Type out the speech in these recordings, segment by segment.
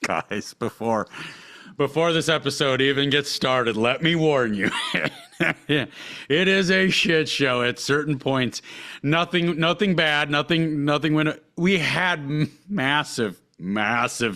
Guys, before this episode even gets started, let me warn you. It is a shit show at certain points. Nothing bad, nothing when we had massive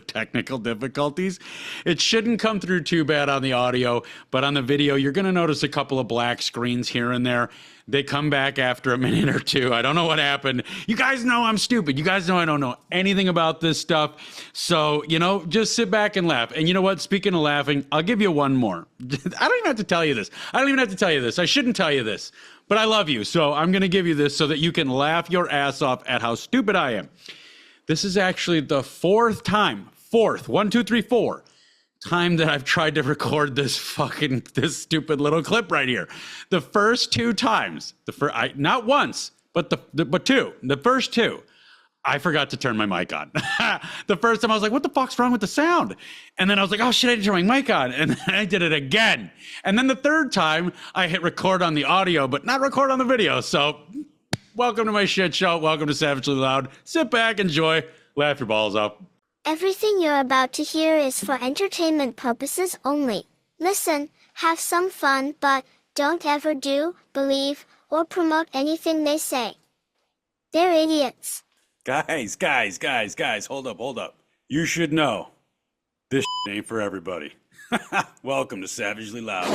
technical difficulties. It shouldn't come through too bad on the audio, but on the video you're going to notice a couple of black screens here and there. They come back after a minute or two. I don't know what happened. You guys know I'm stupid. You guys know I don't know anything about this stuff. So, just sit back and laugh. And you know what? Speaking of laughing, I'll give you one more. I don't even have to tell you this. I shouldn't tell you this, but I love you. So I'm going to give you this so that you can laugh your ass off at how stupid I am. This is actually the fourth, one, two, three, four time that I've tried to record this stupid little clip right here. The first two times, not once, but two. The first two, I forgot to turn my mic on. The first time I was like, what the fuck's wrong with the sound? And then I was like, oh shit, I didn't turn my mic on. And then I did it again. And then the third time I hit record on the audio, but not record on the video. So welcome to my shit show. Welcome to Savagely Loud. Sit back, enjoy, laugh your balls off. Everything you're about to hear is for entertainment purposes only. Listen, have some fun, but don't ever do, believe, or promote anything they say. They're idiots. Guys, hold up. You should know, this ain't for everybody. Welcome to Savagely Loud.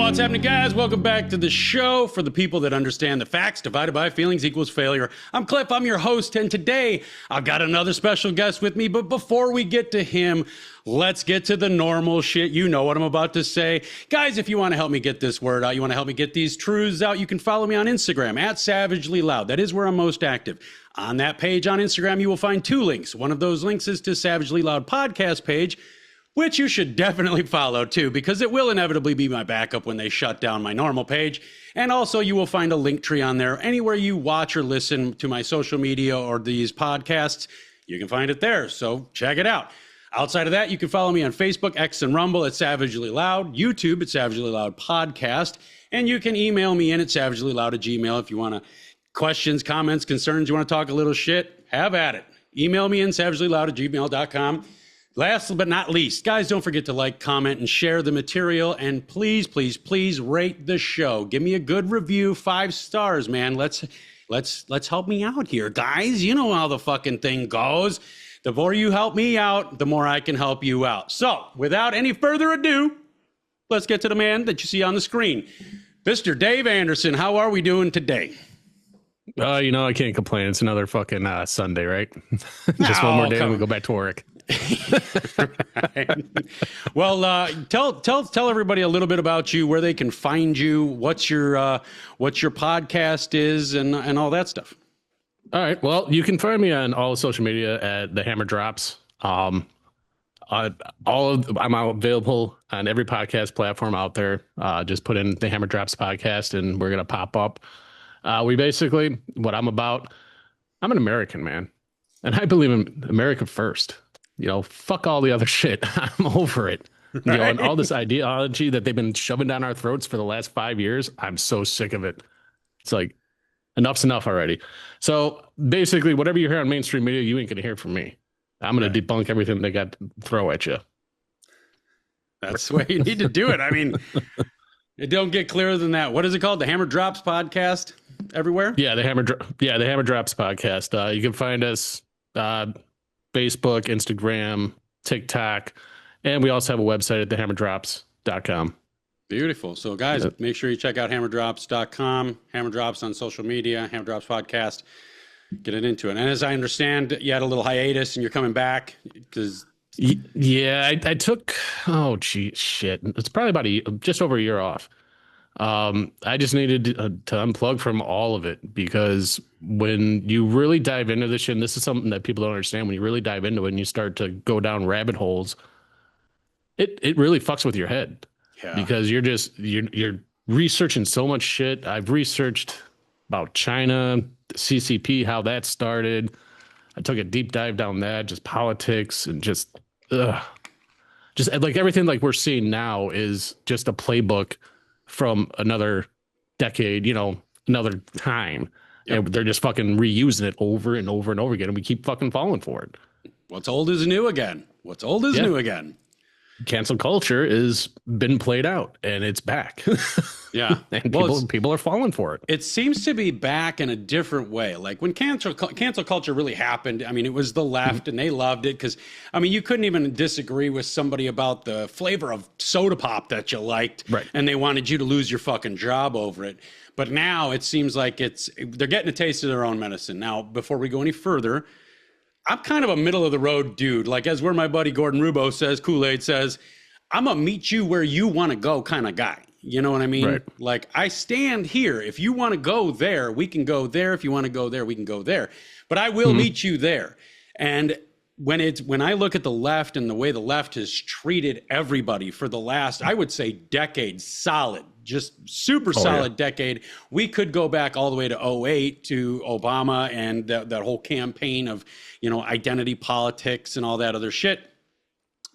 What's happening, guys? Welcome back to the show. For the people that understand the facts divided by feelings equals failure, I'm Cliff, I'm your host, and today I've got another special guest with me. But before we get to him, let's get to the normal shit. You know what I'm about to say. Guys, if you want to help me get this word out, you want to help me get these truths out, you can follow me on Instagram at Savagely Loud. That is where I'm most active. On that page on Instagram, you will find two links. One of those links is to Savagely Loud podcast page, which you should definitely follow too, because it will inevitably be my backup when they shut down my normal page. And also you will find a link tree on there. Anywhere you watch or listen to my social media or these podcasts, you can find it there. So check it out. Outside of that, you can follow me on Facebook, X, and Rumble at Savagely Loud, YouTube at Savagely Loud Podcast, and you can email me in at savagelyloud@gmail.com if you want to questions, comments, concerns, you want to talk a little shit, have at it. Email me in savagelyloud@gmail.com. Last but not least, guys, don't forget to like, comment, and share the material. And please, please, please rate the show. Give me a good review, 5 stars, man. Let's help me out here, guys. You know how the fucking thing goes. The more you help me out, the more I can help you out. So, without any further ado, let's get to the man that you see on the screen. Mr. Dave Anderson, how are we doing today? I can't complain. It's another fucking Sunday, right? Just one more day and we go back to work. Right. Well, tell everybody a little bit about you, where they can find you, what your podcast is, and all that stuff. All right. Well, you can find me on all social media at the Hammer Drops. I'm available on every podcast platform out there. Just put in the Hammer Drops podcast, and we're gonna pop up. We basically, what I'm about, I'm an American, man, and I believe in America first. Fuck all the other shit. I'm over it. Right. And all this ideology that they've been shoving down our throats for the last 5 years, I'm so sick of it. It's like, enough's enough already. So basically, whatever you hear on mainstream media, you ain't going to hear from me. I'm going to debunk everything they got to throw at you. That's the way you need to do it. I mean, it don't get clearer than that. What is it called? The Hammer Drops podcast everywhere? Yeah, the Hammer Drops podcast. You can find us Facebook, Instagram, TikTok, and we also have a website at thehammerdrops.com. Beautiful. So, guys, make sure you check out hammerdrops.com, Hammer Drops on social media, Hammer Drops podcast. Get it into it. And as I understand, you had a little hiatus and you're coming back because... Yeah, I took, shit. It's probably just over a year off. I just needed to unplug from all of it, because when you really dive into this shit, and this is something that people don't understand, when you really dive into it and you start to go down rabbit holes, it really fucks with your head. Yeah. Because you're researching so much shit. I've researched about China, CCP, how that started. I took a deep dive down that, just politics and just like everything like we're seeing now is just a playbook from another decade, another time. Yep. And they're just fucking reusing it over and over and over again. And we keep fucking falling for it. What's old is new again. What's old is new again. Cancel culture is been played out and it's back. Yeah. And people are falling for it. It seems to be back in a different way. Like when cancel culture really happened, I mean, it was the left and they loved it because, I mean, you couldn't even disagree with somebody about the flavor of soda pop that you liked. Right. And they wanted you to lose your fucking job over it. But now it seems like they're getting a taste of their own medicine. Now, before we go any further, I'm kind of a middle of the road dude. Like as where my buddy Gordon Rubo says, Kool-Aid says, I'm a meet you where you want to go kind of guy. You know what I mean? Right. Like I stand here. If you want to go there, we can go there. If you want to go there, we can go there. But I will meet you there. And when I look at the left and the way the left has treated everybody for the last, I would say decade, solid, just super solid decade. We could go back all the way to 2008 to Obama and that whole campaign of, identity politics and all that other shit.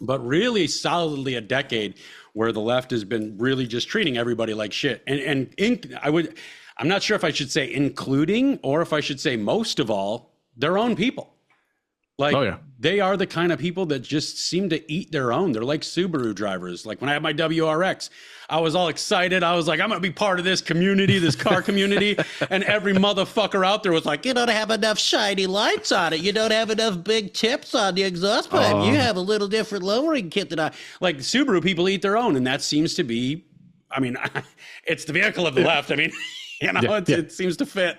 But really solidly a decade where the left has been really just treating everybody like shit. I'm not sure if I should say including or if I should say most of all, their own people. Like they are the kind of people that just seem to eat their own. They're like Subaru drivers. Like when I had my WRX, I was all excited. I was like, I'm going to be part of this community, this car community. And every motherfucker out there was like, you don't have enough shiny lights on it. You don't have enough big tips on the exhaust pipe. You have a little different lowering kit than I. Like Subaru people eat their own. And that seems to be, I mean, it's the vehicle of the left. I mean, it seems to fit.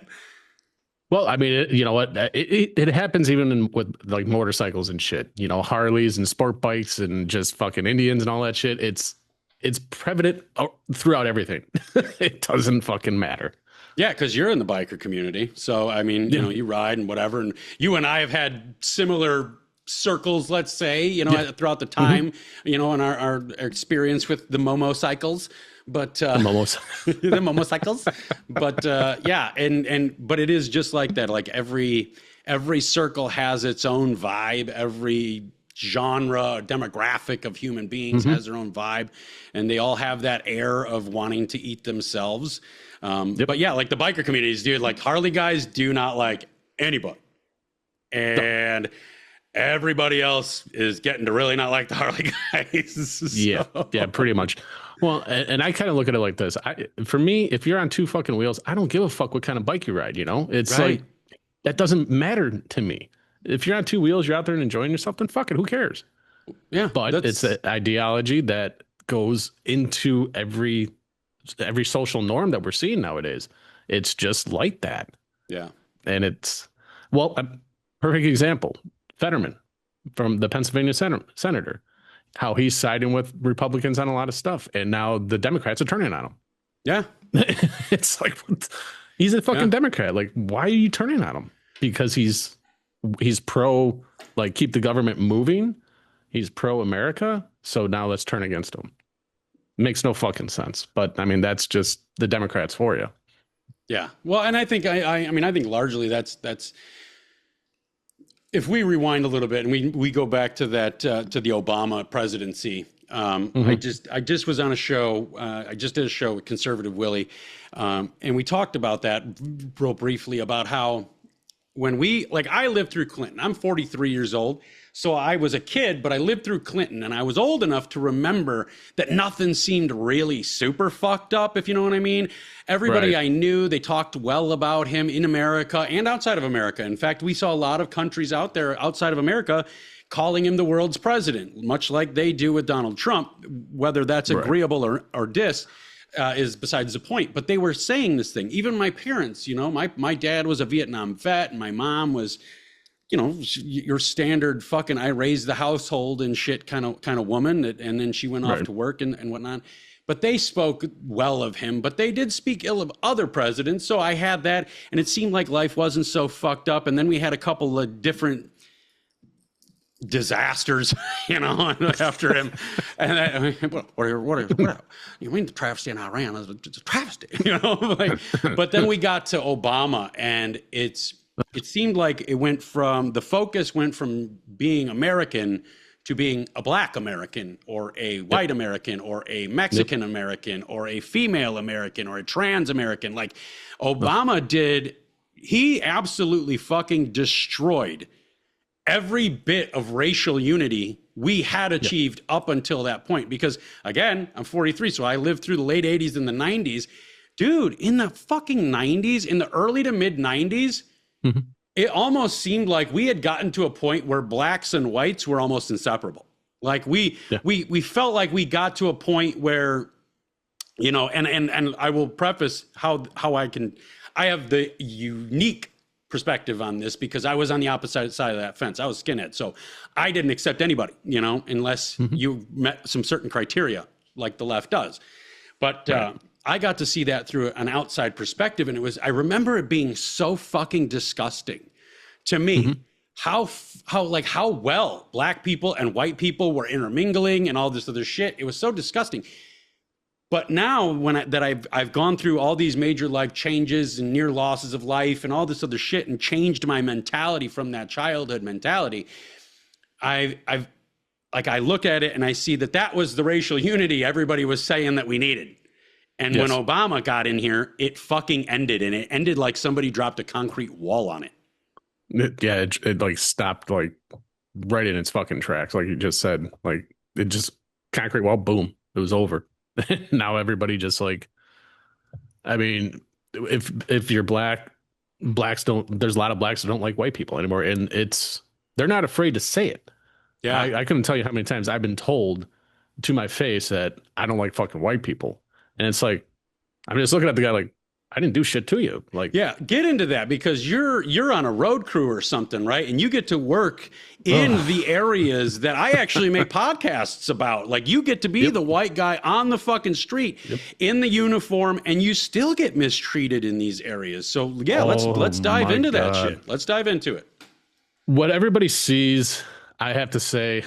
Well, I mean, you know what? It happens even with like motorcycles and shit. Harleys and sport bikes and just fucking Indians and all that shit. It's prevalent throughout everything. It doesn't fucking matter. Yeah, because you're in the biker community. So I mean, you ride and whatever, and you and I have had similar circles, let's say, throughout the time, in our experience with the momocycles. But the momocycles, but but it is just like that. Like every circle has its own vibe. Every genre, demographic of human beings has their own vibe, and they all have that air of wanting to eat themselves. But yeah, like the biker communities, dude. Like Harley guys do not like anybody, and everybody else is getting to really not like the Harley guys. So. Yeah, pretty much. Well, and I kind of look at it like this. For me, if you're on two fucking wheels, I don't give a fuck what kind of bike you ride, It's like, that doesn't matter to me. If you're on two wheels, you're out there and enjoying yourself, then fuck it, who cares? Yeah. But it's an ideology that goes into every social norm that we're seeing nowadays. It's just like that. Yeah. And it's, a perfect example, Fetterman from the Pennsylvania senator. How he's siding with Republicans on a lot of stuff. And now the Democrats are turning on him. Yeah. It's like, he's a fucking Democrat. Like, why are you turning on him? Because he's pro, like, keep the government moving. He's pro America. So now let's turn against him. Makes no fucking sense. But I mean, that's just the Democrats for you. Yeah. Well, and I think, I think largely that's, if we rewind a little bit and we go back to that to the Obama presidency, I just was on a show. I just did a show with Conservative Willie, and we talked about that real briefly about how when I lived through Clinton. I'm 43 years old. So I was a kid, but I lived through Clinton, and I was old enough to remember that nothing seemed really super fucked up, if you know what I mean. Everybody I knew, they talked well about him in America and outside of America. In fact, we saw a lot of countries out there outside of America calling him the world's president, much like they do with Donald Trump. Whether that's agreeable or dis is besides the point. But they were saying this thing. Even my parents, my dad was a Vietnam vet, and my mom was... your standard fucking I raised the household and shit kind of woman, and then she went off to work and whatnot. But they spoke well of him, but they did speak ill of other presidents. So I had that, and it seemed like life wasn't so fucked up. And then we had a couple of different disasters, after him. And what you mean the travesty in Iran is a travesty, But then we got to Obama, and it's it seemed like the focus went from being American to being a black American or a white American or a Mexican American or a female American or a trans American. Like Obama did, he absolutely fucking destroyed every bit of racial unity we had achieved up until that point. Because again, I'm 43, so I lived through the late 80s and the 90s. Dude, in the fucking 90s, in the early to mid 90s, it almost seemed like we had gotten to a point where blacks and whites were almost inseparable. Like we felt like we got to a point where, you know, and I will preface how I have the unique perspective on this because I was on the opposite side of that fence. I was skinhead. So I didn't accept anybody, you know, unless you met some certain criteria like the left does. But I got to see that through an outside perspective. And I remember it being so fucking disgusting to me how well black people and white people were intermingling and all this other shit. It was so disgusting. But now I've gone through all these major life changes and near losses of life and all this other shit and changed my mentality from that childhood mentality, I look at it and I see that was the racial unity everybody was saying that we needed. And when Obama got in here, it fucking ended, and it ended like somebody dropped a concrete wall on it. It like stopped like right in its fucking tracks, like you just said. Like it just concrete wall, boom, it was over. Now everybody just like, I mean, if you're blacks don't. There's a lot of blacks that don't like white people anymore, and they're not afraid to say it. Yeah, I couldn't tell you how many times I've been told to my face that I don't like fucking white people. And it's like, I'm just looking at the guy like, I didn't do shit to you. Like, yeah, get into that because you're on a road crew or something, right? And you get to work in the areas that I actually make podcasts about. Like, you get to be the white guy on the fucking street in the uniform, and you still get mistreated in these areas. So yeah, let's dive into that shit. Let's dive into it. What everybody sees, I have to say,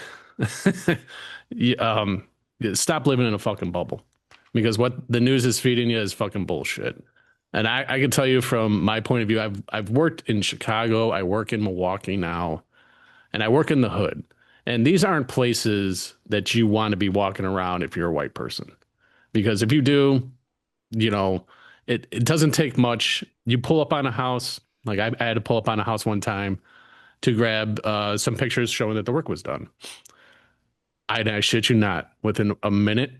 stop living in a fucking bubble. Because what the news is feeding you is fucking bullshit. And I can tell you from my point of view, I've worked in Chicago, I work in Milwaukee now, and I work in the hood. And these aren't places that you want to be walking around if you're a white person. Because if you do, you know, it doesn't take much. You pull up on a house, like I had to pull up on a house one time to grab some pictures showing that the work was done. I shit you not, within a minute,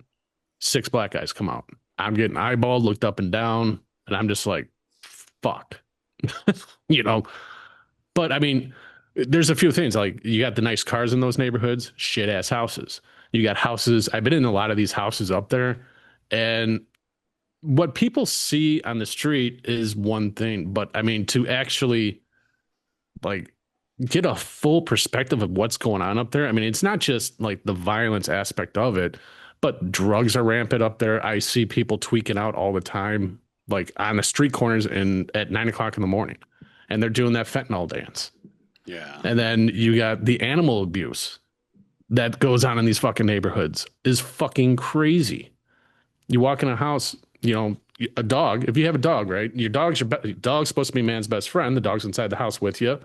6 black guys come out. I'm getting eyeballed, looked up and down, and I'm just like, fuck. You know? But I mean, there's a few things. Like, you got the nice cars in those neighborhoods, shit ass houses. You got houses. I've been in a lot of these houses up there, and what people see on the street is one thing, but I mean, to actually like get a full perspective of what's going on up there. I mean, it's not just like the violence aspect of it, but drugs are rampant up there. I see people tweaking out all the time, like on the street corners and at 9 o'clock in the morning, and they're doing that fentanyl dance. Yeah. And then you got the animal abuse that goes on in these fucking neighborhoods is fucking crazy. You walk in a house, you know, a dog, if you have a dog, right? Your dog's supposed to be man's best friend. The dog's inside the house with you.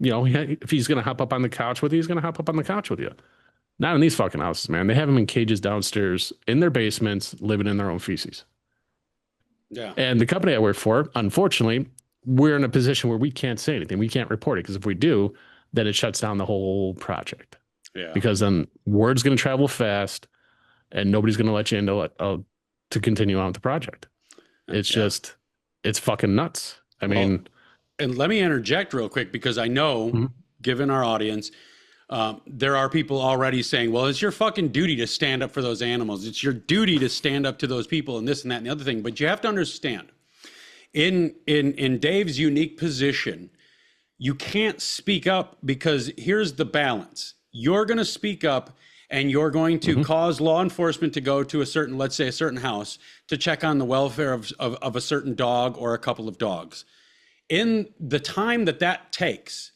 You know, if he's going to hop up on the couch with you, he's going to hop up on the couch with you. Not in these fucking houses, man. They have them in cages downstairs in their basements, living in their own feces. Yeah. And the company I work for, unfortunately, we're in a position where we can't say anything. We can't report it, because if we do, then it shuts down the whole project. Yeah. Because then word's going to travel fast, and nobody's going to let you into to continue on with the project. It's just, it's fucking nuts. I mean, and let me interject real quick, because I know, given our audience, there are people already saying, well, it's your fucking duty to stand up for those animals. It's your duty to stand up to those people and this and that and the other thing. But you have to understand, in Dave's unique position, you can't speak up, because here's the balance. You're going to speak up, and you're going to cause law enforcement to go to a certain, let's say a certain house, to check on the welfare of a certain dog or a couple of dogs. In the time that takes,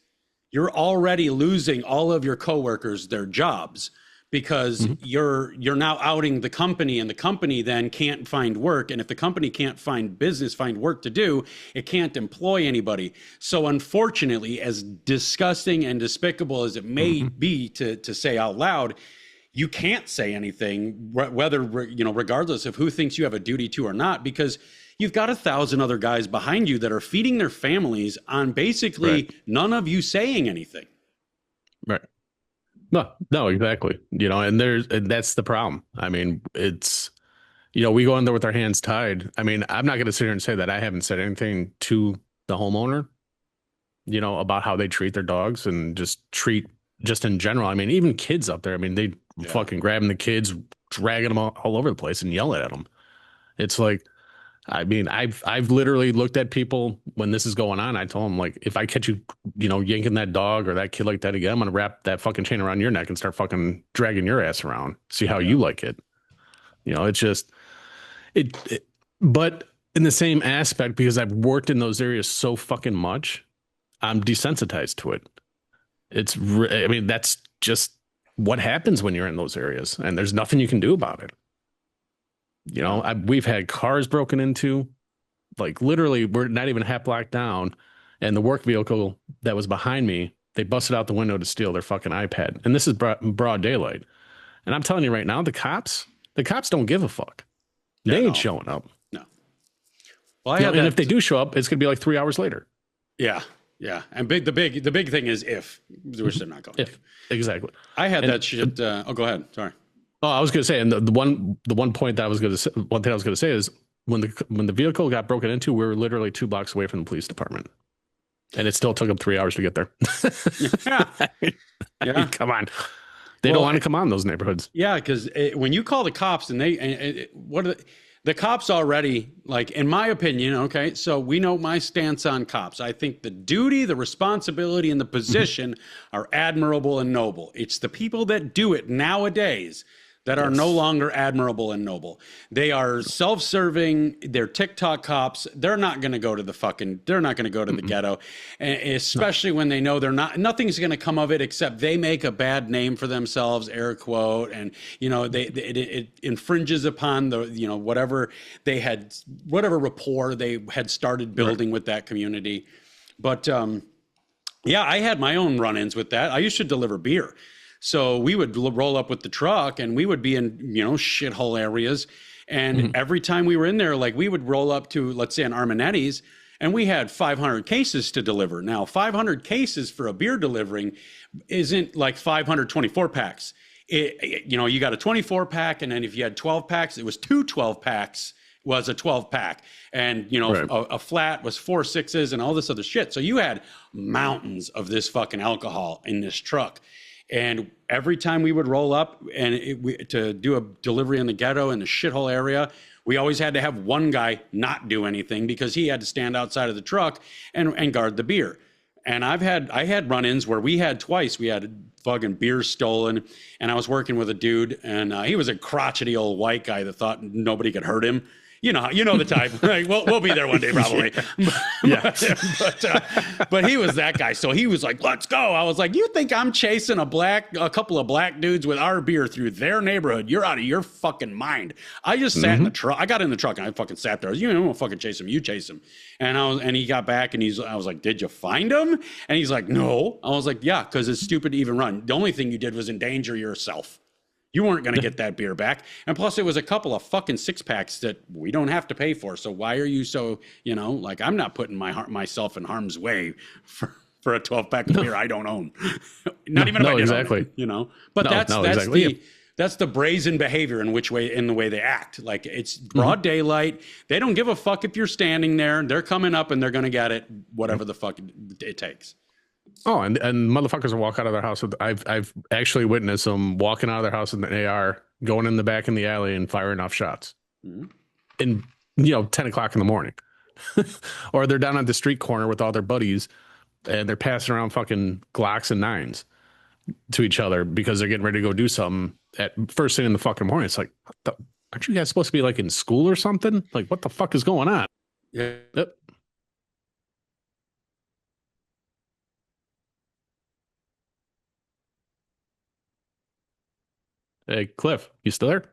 you're already losing all of your coworkers their jobs, because you're now outing the company, and the company then can't find work. And if the company can't find work to do, it can't employ anybody. So unfortunately, as disgusting and despicable as it may be to say out loud, you can't say anything, whether, regardless of who thinks you have a duty to or not, because you've got 1,000 other guys behind you that are feeding their families on basically none of you saying anything. Right. No, exactly. And that's the problem. I mean, it's, we go in there with our hands tied. I mean, I'm not going to sit here and say that I haven't said anything to the homeowner, about how they treat their dogs and just in general. I mean, even kids up there, I mean, they fucking grabbing the kids, dragging them all over the place and yelling at them. It's like, I mean, I've literally looked at people when this is going on. I told them, like, if I catch you, yanking that dog or that kid like that again, I'm going to wrap that fucking chain around your neck and start fucking dragging your ass around. See how you like it. It's just, but in the same aspect, because I've worked in those areas so fucking much, I'm desensitized to it. I mean, that's just what happens when you're in those areas, and there's nothing you can do about it. We've had cars broken into, like literally we're not even half block down, and the work vehicle that was behind me, they busted out the window to steal their fucking iPad. And this is broad daylight. And I'm telling you right now, the cops don't give a fuck. They ain't showing up. No. Well, and if they do show up, it's going to be like 3 hours later. Yeah. Yeah. And the big thing is which they're not going to. Exactly. I had that shit. Go ahead. Sorry. Oh, I was going to say, and the one point that I was going to say, one thing I was going to say is when the vehicle got broken into, we were literally 2 blocks away from the police department, and it still took them 3 hours to get there. I mean, come on, they don't want to come on those neighborhoods. Yeah, because when you call the cops and the cops already, like, in my opinion, okay, so we know my stance on cops. I think the duty, the responsibility, and the position are admirable and noble. It's the people that do it nowadays that are no longer admirable and noble. They are self-serving. They're TikTok cops. They're not going to go to the ghetto, and especially when they know nothing's going to come of it except they make a bad name for themselves, air quote, and it infringes upon the whatever rapport they had started building with that community. But I had my own run-ins with that. I used to deliver beer. So we would roll up with the truck, and we would be in, shithole areas. And every time we were in there, like, we would roll up to, let's say, an Armanetti's, and we had 500 cases to deliver. Now, 500 cases for a beer delivering isn't like 524 packs. You got a 24 pack, and then if you had 12 packs, it was 2 12 packs was a 12 pack, and a flat was 4 6s and all this other shit. So you had mountains of this fucking alcohol in this truck. And every time we would roll up to do a delivery in the ghetto in the shithole area, we always had to have one guy not do anything because he had to stand outside of the truck and guard the beer. And I had run-ins where we had fucking beer stolen, and I was working with a dude, and he was a crotchety old white guy that thought nobody could hurt him. You know the type. Right? We'll be there one day probably. But he was that guy. So he was like, "Let's go." I was like, "You think I'm chasing a couple of black dudes with our beer through their neighborhood? You're out of your fucking mind." I just sat in the truck. I got in the truck and I fucking sat there. I was, I'm gonna fucking chase him. You chase him. And he got back and I was like, "Did you find him?" And he's like, "No." I was like, "Yeah, because it's stupid to even run. The only thing you did was endanger yourself. You weren't going to get that beer back. And plus, it was a couple of fucking 6-packs that we don't have to pay for. So why are you so, like, I'm not putting myself in harm's way for a 12-pack of beer I don't own. Not even if I did exactly. own it, But that's the brazen behavior in the way they act. Like, it's broad daylight. They don't give a fuck if you're standing there. They're coming up and they're going to get it, whatever the fuck it takes. Oh, and motherfuckers will walk out of their house with. I've actually witnessed them walking out of their house with an AR, going in the back in the alley and firing off shots. In 10 o'clock in the morning, or they're down at the street corner with all their buddies, and they're passing around fucking Glocks and 9s to each other because they're getting ready to go do something at first thing in the fucking morning. It's like, aren't you guys supposed to be like in school or something? Like, what the fuck is going on? Yeah. Yep. Hey, Cliff, you still there?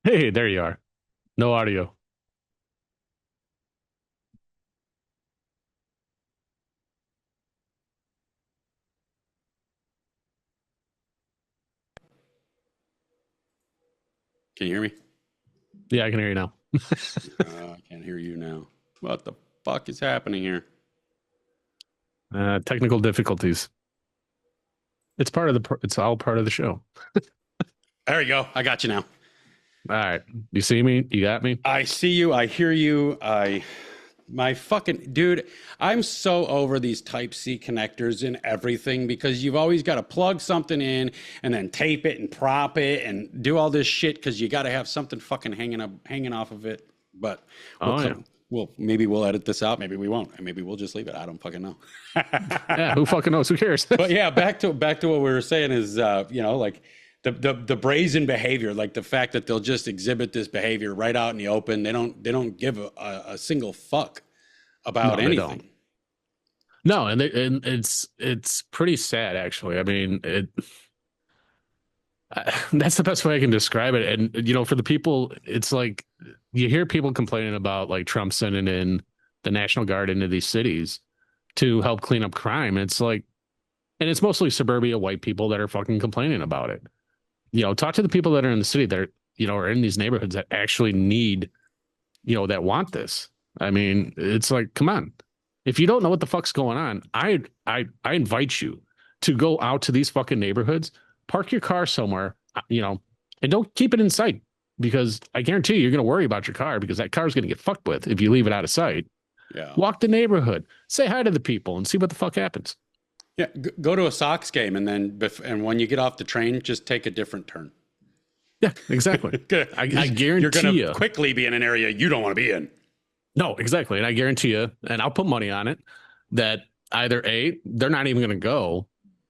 Hey, there you are. No audio. Can you hear me? Yeah, I can hear you now. I can't hear you now. What the fuck is happening here? Technical difficulties. It's all part of the show. There you go. I got you now. All right. You see me? You got me? I see you. I hear you. My fucking dude, I'm so over these type C connectors and everything because you've always got to plug something in and then tape it and prop it and do all this shit because you got to have something fucking hanging off of it. But maybe we'll edit this out. Maybe we won't. And maybe we'll just leave it. I don't fucking know. Yeah, who fucking knows? Who cares? But yeah, back to what we were saying is, like the brazen behavior, like the fact that they'll just exhibit this behavior right out in the open. They don't give a single fuck about anything. No, and it's pretty sad actually. I mean, that's the best way I can describe it. And for the people, it's like you hear people complaining about like Trump sending in the National Guard into these cities to help clean up crime. It's like, and it's mostly suburbia white people that are fucking complaining about it. Talk to the people that are in the city that are in these neighborhoods that actually need, that want this. I mean, it's like, come on. If you don't know what the fuck's going on, I invite you to go out to these fucking neighborhoods, park your car somewhere, and don't keep it in sight because I guarantee you're going to worry about your car because that car is going to get fucked with if you leave it out of sight. Yeah. Walk the neighborhood, say hi to the people and see what the fuck happens. Yeah. Go to a Sox game and when you get off the train, just take a different turn. Yeah, exactly. I guarantee you're going to quickly be in an area you don't want to be in. No, exactly. And I guarantee you, and I'll put money on it, that either A, they're not even going to go,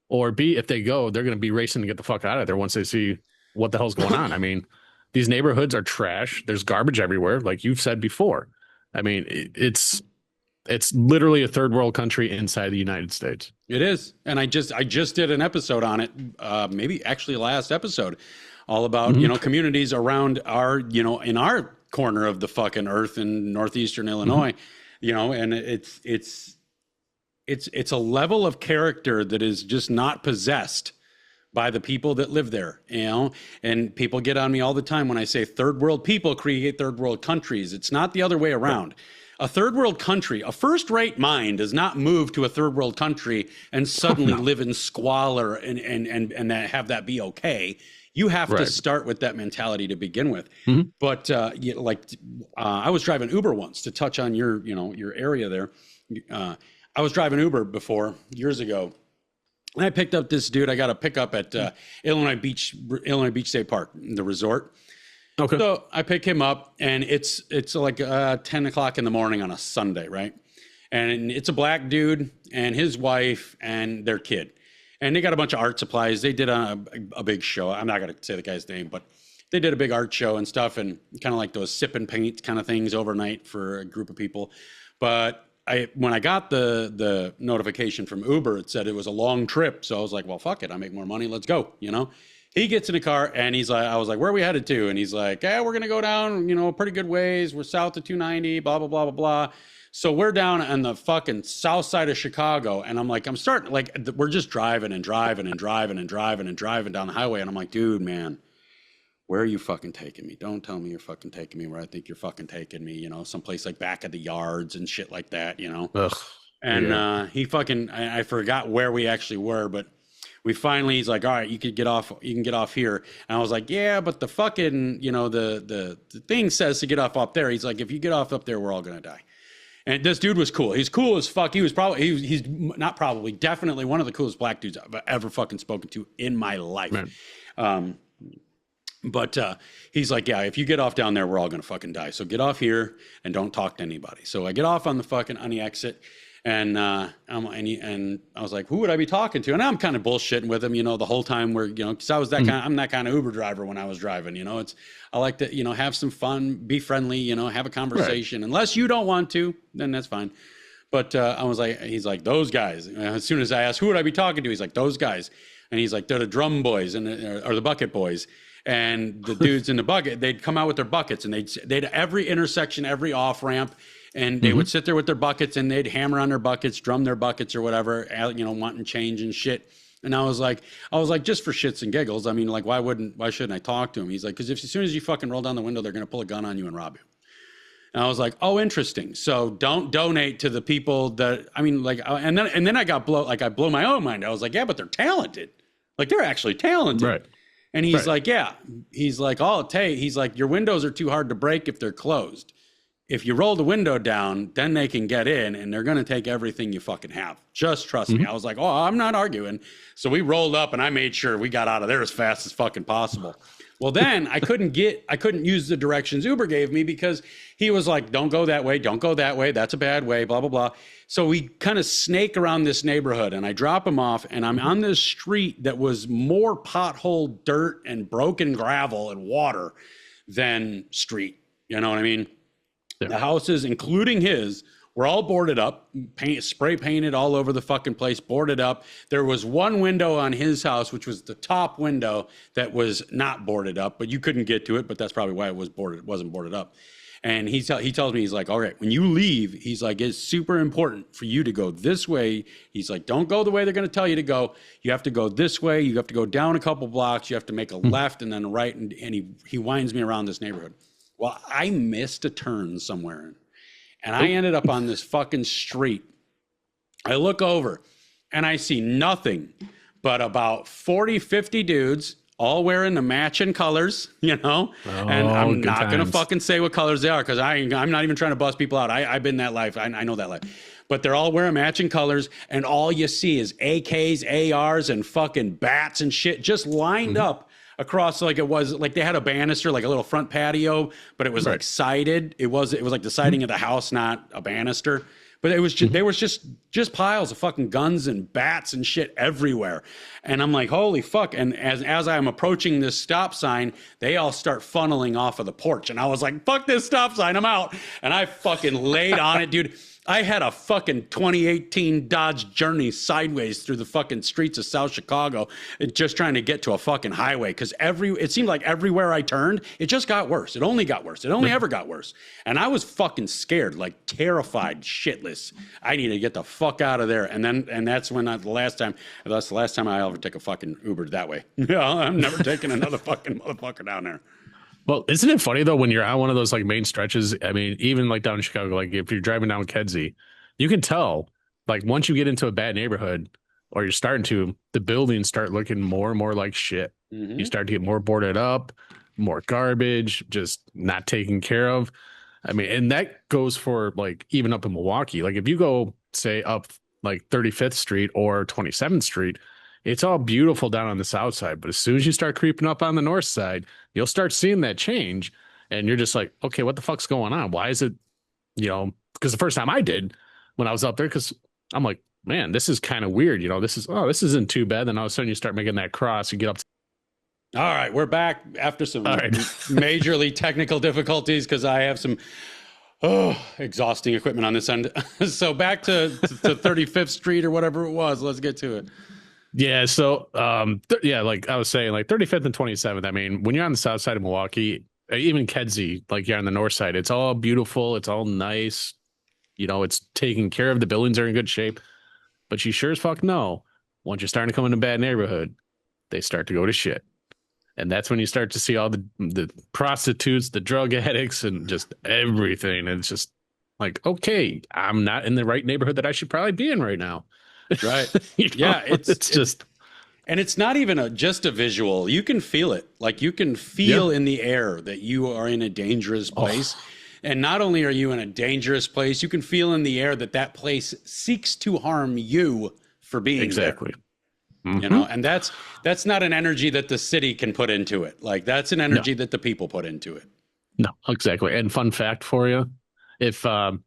or B, if they go, they're going to be racing to get the fuck out of there once they see what the hell's going on. I mean, these neighborhoods are trash. There's garbage everywhere, like you've said before. I mean, it's literally a third world country inside the United States. It is. And I just did an episode on it, maybe actually last episode, all about, communities around our, in our corner of the fucking earth in northeastern Illinois, and it's a level of character that is just not possessed by the people that live there, and people get on me all the time when I say third world people create third world countries. It's not the other way around. A third world country, a first-rate mind does not move to a third world country and suddenly live in squalor and have that be okay. You have to start with that mentality to begin with. Mm-hmm. But I was driving Uber once, to touch on your area there. I was driving Uber before years ago, and I picked up this dude. I got a pickup at Illinois Beach State Park, the resort. Okay. So I pick him up, and it's like 10 o'clock in the morning on a Sunday, right? And it's a black dude and his wife and their kid. And they got a bunch of art supplies. They did a big show. I'm not going to say the guy's name, but they did a big art show and stuff, and kind of like those sip and paint kind of things overnight for a group of people. But when I got the notification from Uber, it said it was a long trip. So I was like, well, fuck it. I make more money. Let's go, He gets in a car, and he's like, I was like, where are we headed to? And he's like, we're going to go down, pretty good ways. We're south of 290, blah, blah, blah, blah, blah. So we're down on the fucking south side of Chicago, and I'm like, we're just driving and driving and driving and driving and driving down the highway, and I'm like, dude, man, where are you fucking taking me? Don't tell me you're fucking taking me where I think you're fucking taking me, someplace like back of the yards and shit like that. Ugh. And Yeah. he fucking, I forgot where we actually were, but we finally, he's like, all right, you can get off here. And I was like, yeah, but the fucking, the thing says to get off up there. He's like, if you get off up there, we're all going to die. And this dude was cool. He's cool as fuck. He was he's not probably, definitely one of the coolest black dudes I've ever fucking spoken to in my life. But he's like, yeah, if you get off down there, we're all going to fucking die. So get off here and don't talk to anybody. So I get off on the exit. And I was like, who would I be talking to? And I'm kind of bullshitting with him, the whole time because I'm that kind of Uber driver when I was driving, I like to, have some fun, be friendly, have a conversation. Right. Unless you don't want to, then that's fine. But I was like, he's like, those guys. As soon as I asked, who would I be talking to? He's like, those guys. And he's like, they're the drum boys or the bucket boys. And the dudes in the bucket, they'd come out with their buckets and they'd every intersection, every off ramp. And they would sit there with their buckets and they'd hammer on their buckets, drum their buckets or whatever, wanting change and shit. And I was like, just for shits and giggles. I mean, like, why shouldn't I talk to him? He's like, because as soon as you fucking roll down the window, they're going to pull a gun on you and rob you. And I was like, oh, interesting. So don't donate to the people that, and then I blow my own mind. I was like, yeah, but they're talented. Like, they're actually talented. Right. And he's like, yeah. He's like, he's like, your windows are too hard to break if they're closed. If you roll the window down, then they can get in and they're going to take everything you fucking have. Just trust me. I was like, oh, I'm not arguing. So we rolled up and I made sure we got out of there as fast as fucking possible. Well, then I couldn't use the directions Uber gave me because he was like, don't go that way. Don't go that way. That's a bad way, blah, blah, blah. So we kind of snake around this neighborhood and I drop him off and I'm on this street that was more pothole dirt and broken gravel and water than street. You know what I mean? Yeah. The houses, including his, were all boarded up, spray painted all over the fucking place, boarded up. There was one window on his house, which was the top window that was not boarded up, but you couldn't get to it. But that's probably why it wasn't boarded up. And he tells me, he's like, all right, when you leave, he's like, it's super important for you to go this way. He's like, don't go the way they're going to tell you to go. You have to go this way. You have to go down a couple blocks. You have to make a left and then a right. And he winds me around this neighborhood. Well, I missed a turn somewhere, and I ended up on this fucking street. I look over, and I see nothing but about 40, 50 dudes, all wearing the matching colors, and I'm not going to fucking say what colors they are because I'm not even trying to bust people out. I've been that life. I know that life. But they're all wearing matching colors, and all you see is AKs, ARs, and fucking bats and shit just lined up across, like it was like they had a banister, like a little front patio, but it was like sided. It was like the siding of the house, not a banister. But it was just, there was just piles of fucking guns and bats and shit everywhere. And I'm like, holy fuck. And as I'm approaching this stop sign, they all start funneling off of the porch. And I was like, fuck this stop sign, I'm out. And I fucking laid on it, dude. I had a fucking 2018 Dodge Journey sideways through the fucking streets of South Chicago, just trying to get to a fucking highway. Because it seemed like everywhere I turned, it just got worse. It only got worse. It only ever got worse. And I was fucking scared, like terrified, shitless. I need to get the fuck out of there. And that's when that's the last time I ever took a fucking Uber that way. I'm never taking another fucking motherfucker down there. Well, isn't it funny though, when you're on one of those like main stretches? I mean, even like down in Chicago, like if you're driving down Kedzie, you can tell like once you get into a bad neighborhood or you're starting to, the buildings start looking more and more like shit. Mm-hmm. You start to get more boarded up, more garbage, just not taken care of. I mean, and that goes for like even up in Milwaukee. Like if you go say up like 35th Street or 27th Street, it's all beautiful down on the south side. But as soon as you start creeping up on the north side, you'll start seeing that change. And you're just like, okay, what the fuck's going on? Why is it, because the first time I did when I was up there, because I'm like, man, this is kind of weird. This isn't too bad. Then all of a sudden you start making that cross, you get up. All right, we're back after some majorly technical difficulties because I have some exhausting equipment on this end. So back to 35th Street or whatever it was. Let's get to it. Yeah. So, like I was saying, like 35th and 27th. I mean, when you're on the south side of Milwaukee, even Kedzie, like you're on the north side, it's all beautiful. It's all nice. It's taken care of. The buildings are in good shape. But you sure as fuck know, once you're starting to come in a bad neighborhood, they start to go to shit. And that's when you start to see all the prostitutes, the drug addicts, and just everything. And it's just like, okay, I'm not in the right neighborhood that I should probably be in right now. Right. You know? Yeah, It's just, and it's not even just a visual. You can feel it. Like you can feel in the air that you are in a dangerous place. And not only are you in a dangerous place, you can feel in the air that that place seeks to harm you for being exactly. there. You know, and that's not an energy that the city can put into it. Like that's an energy that the people put into it. No, exactly. And fun fact for you, if and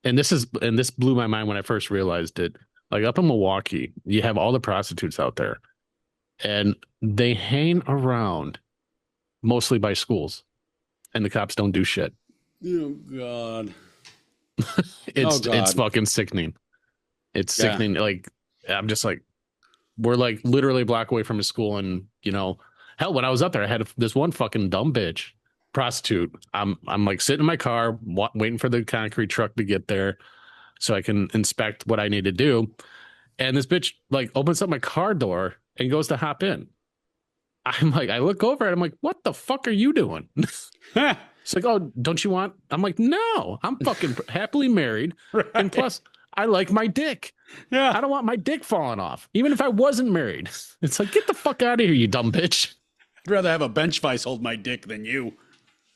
this blew my mind when I first realized it. Like up in Milwaukee, you have all the prostitutes out there, and they hang around mostly by schools, and the cops don't do shit. Oh God. It's fucking sickening. It's sickening. Like I'm just like, we're like literally a block away from a school, and you know, hell, when I was up there, I had this one fucking dumb bitch prostitute. I'm like sitting in my car waiting for the concrete truck to get there so I can inspect what I need to do, and this bitch like opens up my car door and goes to hop in. I'm like, I look over and I'm like, what the fuck are you doing? It's like, oh, don't you want? I'm like, no, I'm fucking happily married. Right. And plus, I like my dick. Yeah. I don't want my dick falling off, even if I wasn't married. It's like, get the fuck out of here, you dumb bitch. I'd rather have a bench vise hold my dick than you.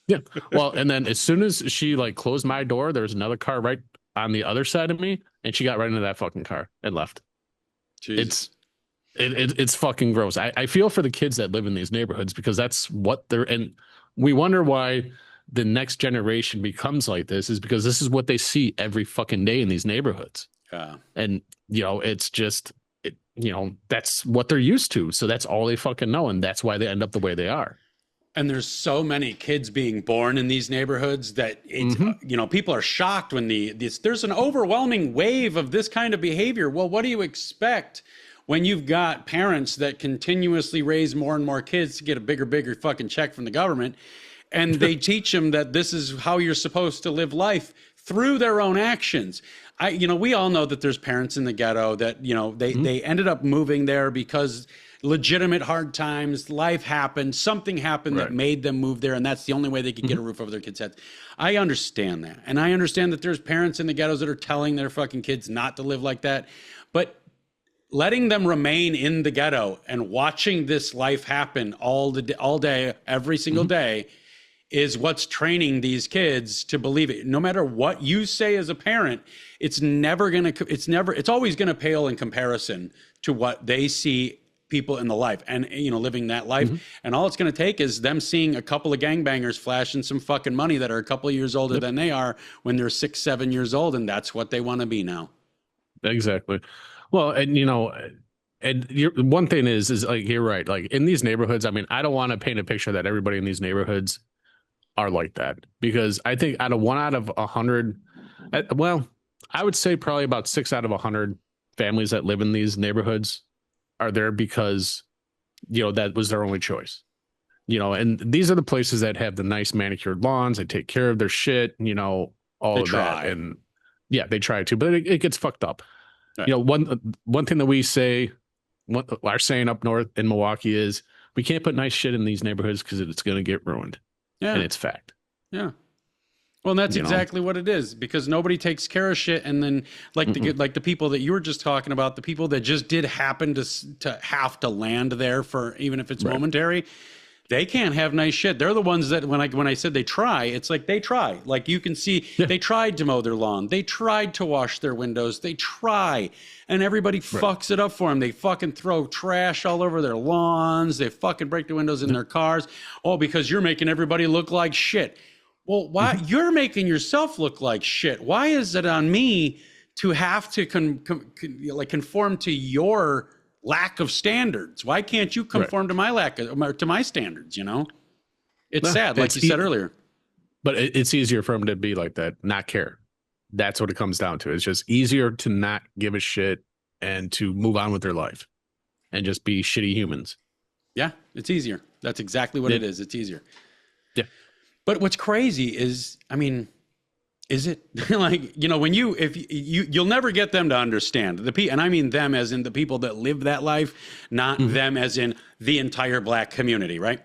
Yeah. Well, and then as soon as she like closed my door, there was another car right on the other side of me, and she got right into that fucking car and left. Jeez. It's fucking gross. I feel for the kids that live in these neighborhoods because that's what they're, and we wonder why the next generation becomes like this is because this is what they see every fucking day in these neighborhoods. Yeah. And, you know, it's just, you know, that's what they're used to. So that's all they fucking know. And that's why they end up the way they are. And there's so many kids being born in these neighborhoods that it's, you know, people are shocked when there's an overwhelming wave of this kind of behavior. Well, what do you expect when you've got parents that continuously raise more and more kids to get a bigger fucking check from the government, and they teach them that this is how you're supposed to live life through their own actions? You know, we all know that there's parents in the ghetto that, you know, they ended up moving there because legitimate hard times, life happened, something happened that made them move there, and that's the only way they could get a roof over their kids' heads. I understand that. And I understand that there's parents in the ghettos that are telling their fucking kids not to live like that. But letting them remain in the ghetto and watching this life happen all day, every single day, is what's training these kids to believe it. No matter what you say as a parent, it's always going to pale in comparison to what they see people in the life and, you know, living that life. And all it's going to take is them seeing a couple of gangbangers flashing some fucking money that are a couple of years older than they are when they're 6, 7 years old. And that's what they want to be now. Exactly. Well, and you know, and one thing is like, you're right. Like in these neighborhoods, I mean, I don't want to paint a picture that everybody in these neighborhoods are like that, because I think out of 1 out of 100, well, I would say probably about 6 out of 100 families that live in these neighborhoods are there because, you know, that was their only choice, you know, and these are the places that have the nice manicured lawns. They take care of their shit, you know, all of that. And yeah, they try to, but it gets fucked up. Right. You know, one thing that we say, our saying up north in Milwaukee is we can't put nice shit in these neighborhoods because it's going to get ruined. Yeah. And it's fact. Yeah. Well, and that's exactly what it is, because nobody takes care of shit. And then like the people that you were just talking about, the people that just did happen to have to land there for, even if it's momentary, they can't have nice shit. They're the ones that when I said they try, it's like they try. Like you can see they tried to mow their lawn. They tried to wash their windows. They try. And everybody fucks it up for them. They fucking throw trash all over their lawns. They fucking break the windows in their cars. Oh, because you're making everybody look like shit. Well, why you're making yourself look like shit? Why is it on me to have to conform to your lack of standards? Why can't you conform to my to my standards? You know, it's sad, like you said earlier. But it's easier for them to be like that, not care. That's what it comes down to. It's just easier to not give a shit and to move on with their life and just be shitty humans. Yeah, it's easier. That's exactly what it is. It's easier. Yeah. But what's crazy is, I mean, Is it like, when you'll never get them to understand and I mean them as in the people that live that life, not them as in the entire black community, right?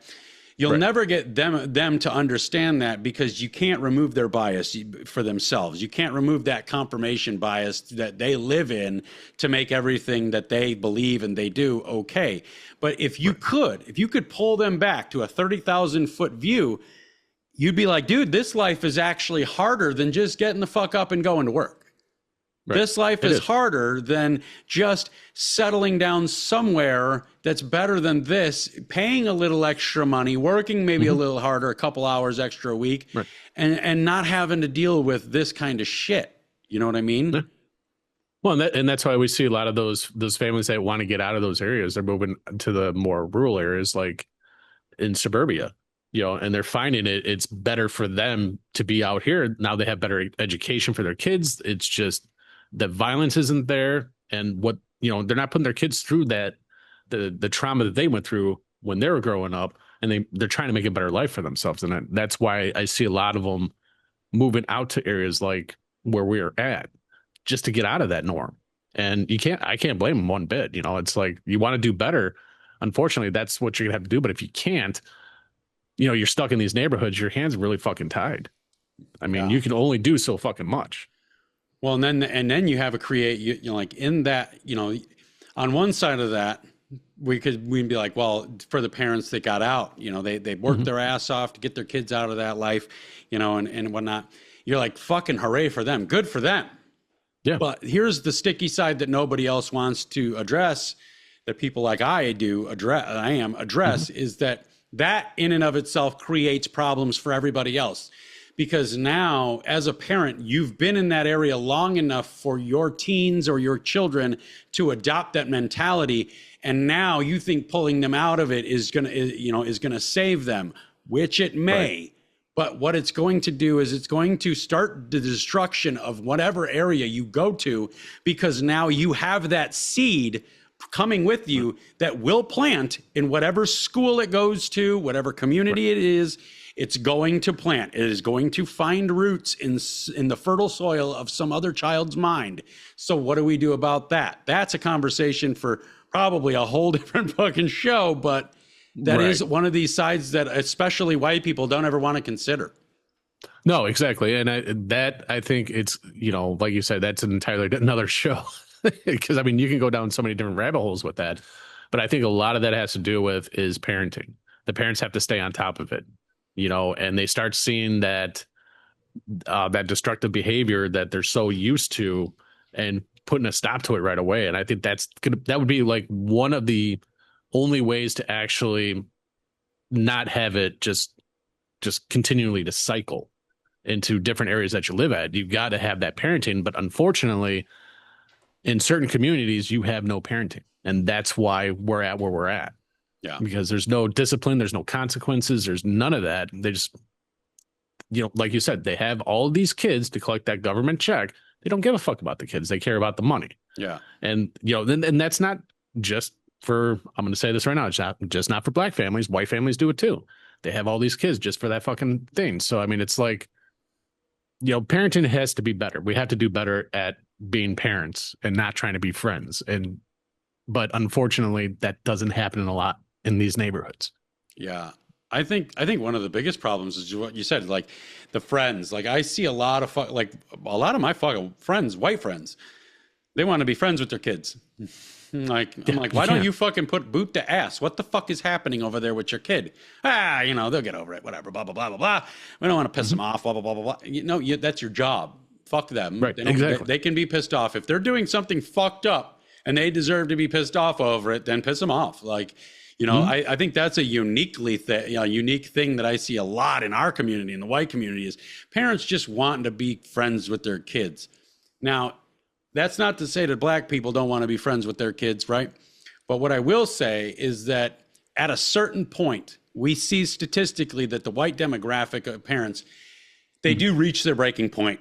You'll never get them to understand that because you can't remove their bias for themselves. You can't remove that confirmation bias that they live in to make everything that they believe and they do okay. But if you could pull them back to a 30,000-foot view, you'd be like, dude, this life is actually harder than just getting the fuck up and going to work. Right. This life is harder than just settling down somewhere that's better than this, paying a little extra money, working maybe a little harder, a couple hours extra a week, and not having to deal with this kind of shit. You know what I mean? Yeah. Well, and that's why we see a lot of those families that want to get out of those areas. They're moving to the more rural areas, like in suburbia. And they're finding it's better for them to be out here. Now they have better education for their kids. It's just the violence isn't there. And they're not putting their kids through that, the trauma that they went through when they were growing up, and they're trying to make a better life for themselves. And that's why I see a lot of them moving out to areas like where we're at just to get out of that norm. And I can't blame them one bit. It's like, you want to do better. Unfortunately, that's what you're gonna have to do. But if you can't, you're stuck in these neighborhoods, your hands are really fucking tied. I mean, you can only do so fucking much. Well, and then you have like in that, on one side of that, we'd be like, well, for the parents that got out, they worked their ass off to get their kids out of that life, and whatnot. You're like, fucking hooray for them. Good for them. Yeah. But here's the sticky side that nobody else wants to address, that people like I am address, is that in and of itself creates problems for everybody else. Because now, as a parent, you've been in that area long enough for your teens or your children to adopt that mentality. And now you think pulling them out of it is gonna save them, which it may. Right. But what it's going to do is it's going to start the destruction of whatever area you go to, because now you have that seed coming with you that will plant in whatever school it goes to, whatever community it is. It's going to plant. It is going to find roots in the fertile soil of some other child's mind. So what do we do about that? That's a conversation for probably a whole different fucking show, but that is one of these sides that especially white people don't ever want to consider. No, exactly. And I think it's, like you said, that's an entirely another show. Because I mean, you can go down so many different rabbit holes with that, but I think a lot of that has to do with is parenting. The parents have to stay on top of it, and they start seeing that destructive behavior that they're so used to, and putting a stop to it right away. And I think that would be like one of the only ways to actually not have it just continually to cycle into different areas that you live at. You've got to have that parenting, but unfortunately, in certain communities, you have no parenting, and that's why we're at where we're at. Yeah, because there's no discipline, there's no consequences, there's none of that. They just, like you said, they have all of these kids to collect that government check. They don't give a fuck about the kids. They care about the money. Yeah, and and that's not just for. I'm going to say this right now. It's not for black families. White families do it too. They have all these kids just for that fucking thing. So I mean, it's like, parenting has to be better. We have to do better at being parents and not trying to be friends. But unfortunately, that doesn't happen a lot in these neighborhoods. Yeah. I think one of the biggest problems is what you said, like the friends. Like I see a lot of my fucking friends, white friends, they want to be friends with their kids. I'm like, why don't you fucking put boot to ass? What the fuck is happening over there with your kid? They'll get over it, whatever, blah, blah, blah, blah, blah. We don't want to piss them off, blah, blah, blah, blah, blah. That's your job. Fuck them. Right, exactly. They can be pissed off. If they're doing something fucked up and they deserve to be pissed off over it, then piss them off. Like, I think that's a unique thing that I see a lot in our community, in the white community, is parents just wanting to be friends with their kids. Now, that's not to say that black people don't want to be friends with their kids, right? But what I will say is that at a certain point, we see statistically that the white demographic of parents, they do reach their breaking point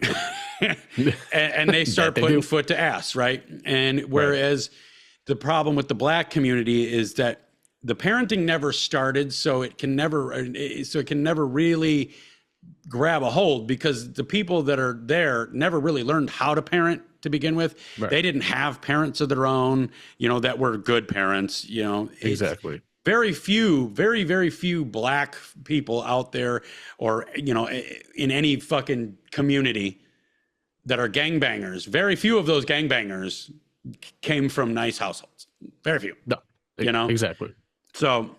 and they start putting foot to ass, right? And whereas the problem with the black community is that the parenting never started, so it can never really grab a hold, because the people that are there never really learned how to parent to begin with. Right. They didn't have parents of their own, that were good parents, Exactly. Very few, very, very few black people out there, or, in any fucking community that are gangbangers. Very few of those gangbangers came from nice households. Very few. No, exactly. So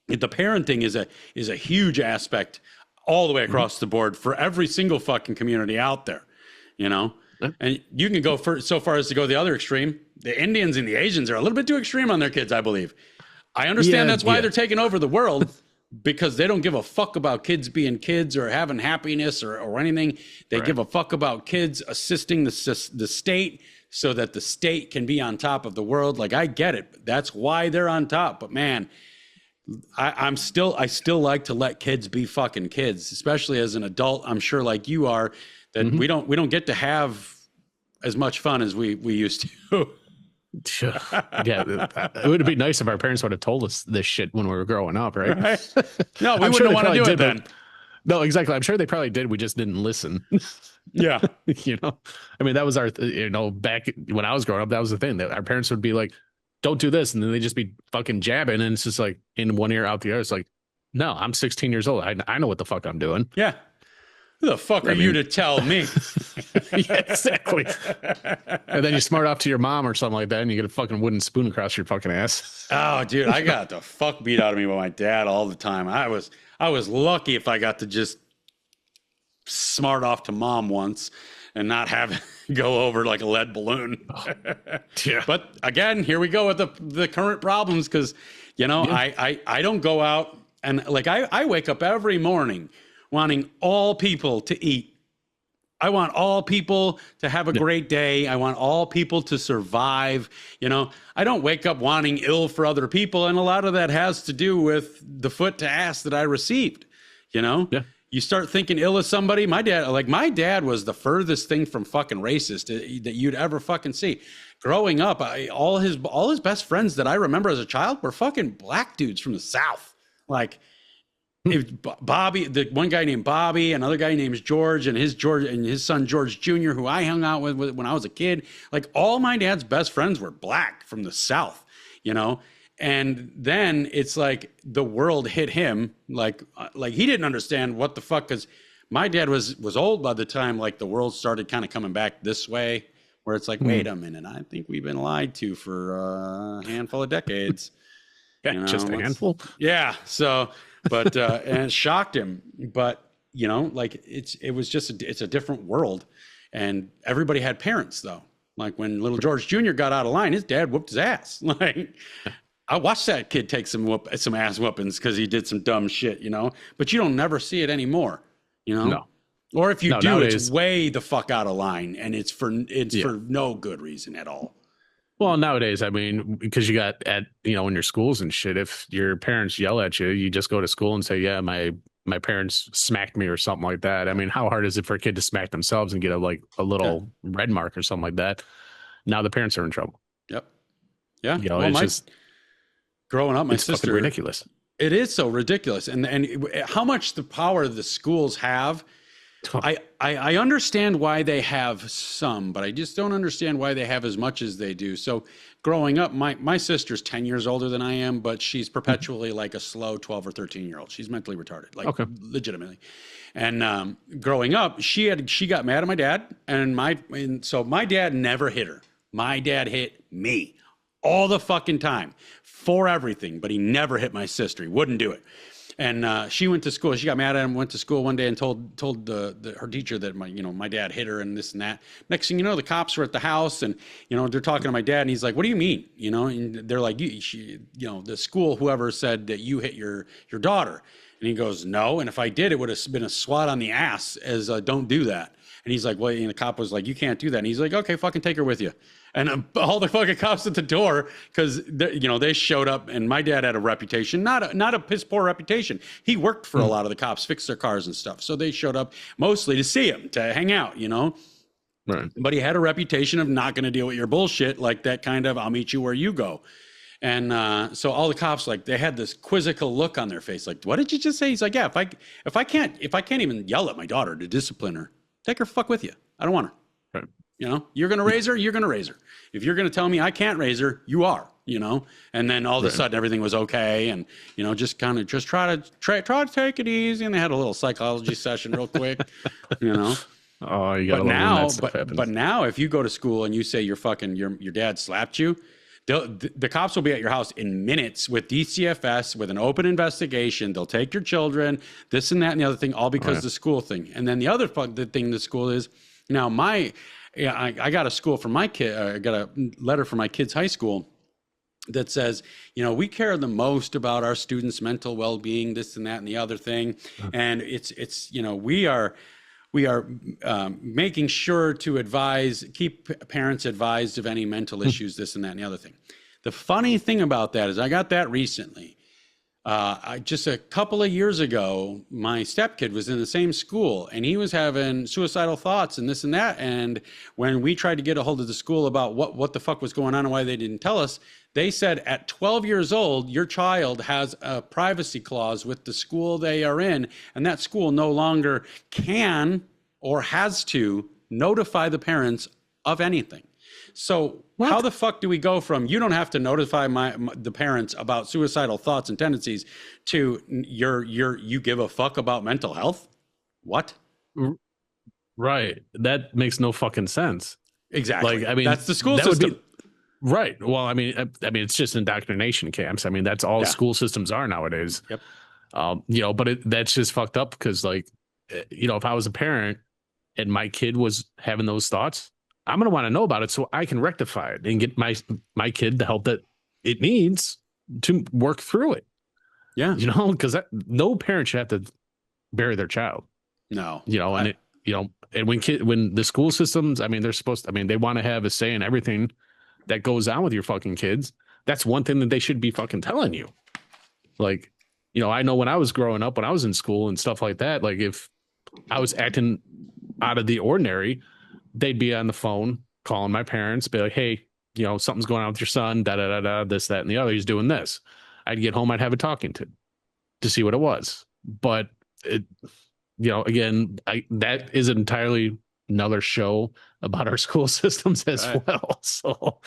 the parenting is a huge aspect all the way across the board for every single fucking community out there, And you can go so far as to go the other extreme. The Indians and the Asians are a little bit too extreme on their kids, I believe. I understand that's why they're taking over the world, because they don't give a fuck about kids being kids or having happiness or anything. They give a fuck about kids assisting the state so that the state can be on top of the world. Like, I get it. That's why they're on top. But man, I still like to let kids be fucking kids, especially as an adult. I'm sure, like you are, that we don't get to have as much fun as we used to. Yeah, it would be nice if our parents would have told us this shit when we were growing up, right? No, we wouldn't want to do it then. No, exactly. I'm sure they probably did. We just didn't listen. Yeah. I mean, that was our, back when I was growing up, that was the thing, that our parents would be like, don't do this. And then they'd just be fucking jabbing. And it's just like in one ear, out the other. It's like, no, I'm 16 years old. I know what the fuck I'm doing. Yeah. Who the fuck are you to tell me? Yeah, exactly. And then you smart off to your mom or something like that, and you get a fucking wooden spoon across your fucking ass. Oh, dude, I got the fuck beat out of me by my dad all the time. I was lucky if I got to just smart off to mom once and not have it go over like a lead balloon. Yeah. But again, here we go with the current problems, because I don't go out, and like I wake up every morning wanting all people to eat. I want all people to have a great day. I want all people to survive. I don't wake up wanting ill for other people. And a lot of that has to do with the foot to ass that I received. Yeah. You start thinking ill of somebody. My dad was the furthest thing from fucking racist that you'd ever fucking see. Growing up, all his best friends that I remember as a child were fucking black dudes from the South. Like, Bobby, the one guy named Bobby, another guy named George, and his son George Jr., who I hung out with when I was a kid. Like, all my dad's best friends were black from the South, And then it's like the world hit him, like he didn't understand what the fuck, because my dad was old by the time like the world started kind of coming back this way, where it's like, wait a minute, I think we've been lied to for a handful of decades. Yeah, just a handful. Yeah, so. But and it shocked him. But like it's a different world, and everybody had parents though. Like when little George Jr. got out of line, his dad whooped his ass. Like, I watched that kid take some ass whoopings because he did some dumb shit, But you don't never see it anymore, No. Or if you do, nowadays, it's way the fuck out of line, and it's for no good reason at all. Well, nowadays, I mean, because you got in your schools and shit, if your parents yell at you, you just go to school and say, yeah, my parents smacked me or something like that. I mean, how hard is it for a kid to smack themselves and get a little red mark or something like that? Now the parents are in trouble. Yep. Yeah. It's growing up, my sister, ridiculous. It is so ridiculous. And how much the power the schools have. I understand why they have some, but I just don't understand why they have as much as they do. So growing up, my sister's 10 years older than I am, but she's perpetually like a slow 12 or 13-year-old. She's mentally retarded, legitimately. And growing up, she got mad at my dad, and so my dad never hit her. My dad hit me all the fucking time for everything, but he never hit my sister. He wouldn't do it. And she went to school. She got mad at him, went to school one day and told her teacher that my dad hit her and this and that. Next thing you know, the cops were at the house, and they're talking to my dad, and he's like, "What do you mean?" And they're like, the school, whoever said that you hit your daughter. And he goes, "No, and if I did, it would have been a swat on the ass as don't do that." And he's like, "Well," and the cop was like, "You can't do that." And he's like, "Okay, fucking take her with you." And all the fucking cops at the door, because they showed up, and my dad had a reputation, not a piss poor reputation. He worked for a lot of the cops, fixed their cars and stuff. So they showed up mostly to see him, to hang out, Right. But he had a reputation of not going to deal with your bullshit, like that kind of "I'll meet you where you go." And so all the cops, like, they had this quizzical look on their face, like, what did you just say? He's like, yeah, if I can't even yell at my daughter to discipline her, take her fuck with you. I don't want her. Right. You know, you're going to raise her, you're going to raise her. If you're going to tell me I can't raise her, you are, you know? And then all of a sudden everything was okay. And, you know, just try to take it easy. And they had a little psychology session real quick, you know? Oh, you got but now if you go to school and you say your dad slapped you, the cops will be at your house in minutes with DCFS, with an open investigation. They'll take your children, this and that and the other thing, all because of the school thing. And then the other thing the school is, now I got a school for my kid. I got a letter from my kid's high school that says, you know, we care the most about our students' mental well-being, this and that and the other thing. And it's you know, we are making sure to keep parents advised of any mental issues, this and that and the other thing. The funny thing about that is I got that recently. Just a couple of years ago, my stepkid was in the same school and he was having suicidal thoughts and this and that. And when we tried to get a hold of the school about what the fuck was going on and why they didn't tell us, they said at 12 years old, your child has a privacy clause with the school they are in, and that school no longer can or has to notify the parents of anything. So how the fuck do we go from you don't have to notify the parents about suicidal thoughts and tendencies to you give a fuck about mental health? What? Right. That makes no fucking sense. Exactly. Like, I mean, that's the school system. Right. Well, I mean, it's just indoctrination camps. I mean, that's all school systems are nowadays. Yep. You know, but that's just fucked up because, like, you know, if I was a parent and my kid was having those thoughts, I'm going to want to know about it so I can rectify it and get my kid the help that it needs to work through it. Yeah. You know, because no parent should have to bury their child. No. You know, and and when the school systems, I mean, they want to have a say in everything that goes on with your fucking kids. That's one thing that they should be fucking telling you. Like, you know, I know when I was growing up, when I was in school and stuff like that, like if I was acting out of the ordinary, they'd be on the phone calling my parents, be like, hey, you know, something's going on with your son, this, that, and the other. He's doing this. I'd get home, I'd have a talking to see what it was. But it, you know, again, that is entirely another show about our school systems as well. So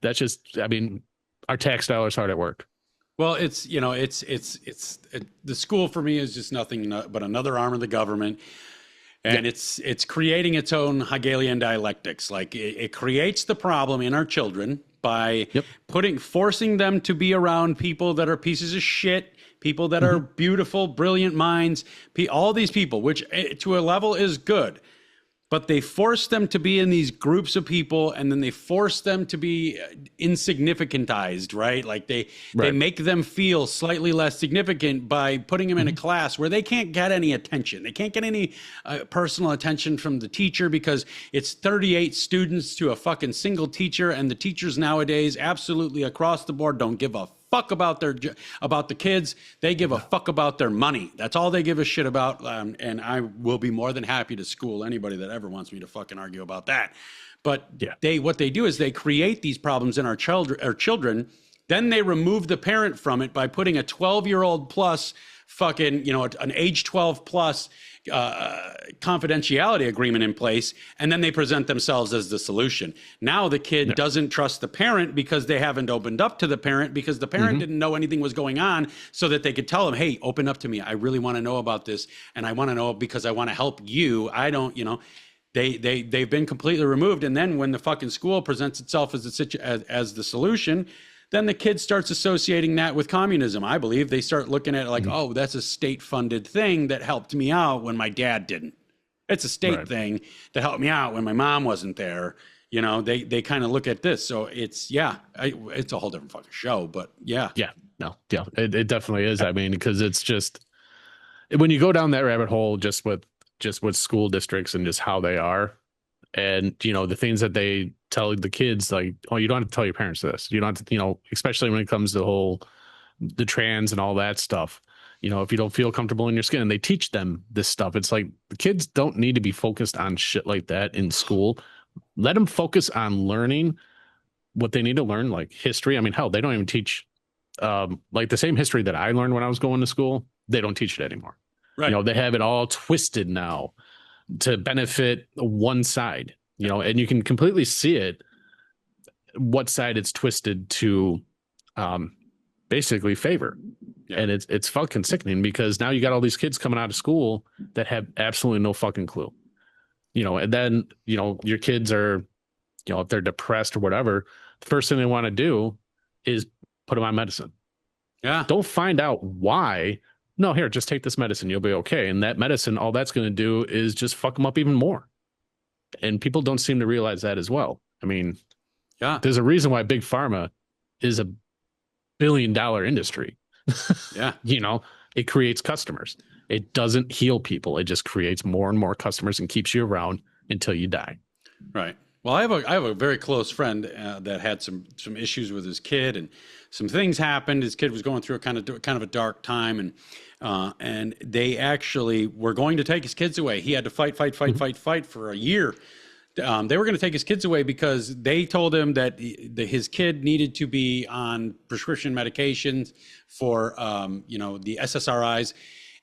that's just, I mean, our tax dollars hard at work. Well, it's, you know, the school for me is just nothing but another arm of the government. And it's creating its own Hegelian dialectics. Like it creates the problem in our children by forcing them to be around people that are pieces of shit, people that are beautiful, brilliant minds, all these people, which to a level is good. But they force them to be in these groups of people, and then they force them to be insignificantized, right? Like they make them feel slightly less significant by putting them in a class where they can't get any attention. They can't get any personal attention from the teacher because it's 38 students to a fucking single teacher, and the teachers nowadays absolutely across the board don't give a fuck about the kids. They give a fuck about their money. That's all they give a shit about. And I will be more than happy to school anybody that ever wants me to fucking argue about that. But what they do is they create these problems in our children. Then they remove the parent from it by putting a 12-year-old plus fucking, you know, an age 12 plus confidentiality agreement in place, and then they present themselves as the solution. Now the kid doesn't trust the parent because they haven't opened up to the parent because the parent didn't know anything was going on so that they could tell them, hey, open up to me. I really want to know about this, and I want to know because I want to help you. I don't, you know, they've been completely removed. And then when the fucking school presents itself as the solution, then the kid starts associating that with communism. I believe they start looking at it like, oh, that's a state-funded thing that helped me out when my dad didn't. It's a state thing that helped me out when my mom wasn't there. You know, they kind of look at this. So it's, it's a whole different fucking show, but it definitely is. I mean, because it's just, when you go down that rabbit hole, just with school districts and just how they are, and, you know, the things that they tell the kids, like, oh, you don't have to tell your parents this. You don't have to, you know, especially when it comes to the trans and all that stuff. You know, if you don't feel comfortable in your skin, and they teach them this stuff. It's like the kids don't need to be focused on shit like that in school. Let them focus on learning what they need to learn, like history. I mean, hell, they don't even teach like the same history that I learned when I was going to school. They don't teach it anymore. Right. They have it all twisted now to benefit one side, and you can completely see it, what side it's twisted to basically favor. Yeah. And it's fucking sickening, because now you got all these kids coming out of school that have absolutely no fucking clue. And then, your kids are, if they're depressed or whatever, the first thing they want to do is put them on medicine. Yeah. Don't find out why. No, here, just take this medicine. You'll be okay. And that medicine, all that's going to do is just fuck them up even more. And people don't seem to realize that as well. I mean, yeah, there's a reason why big pharma is a billion-dollar industry. Yeah. It creates customers. It doesn't heal people. It just creates more and more customers and keeps you around until you die. Right. Well, I have a very close friend that had some issues with his kid, and some things happened. His kid was going through a kind of a dark time, and they actually were going to take his kids away. He had to fight for a year. They were going to take his kids away because they told him that his kid needed to be on prescription medications for the SSRIs.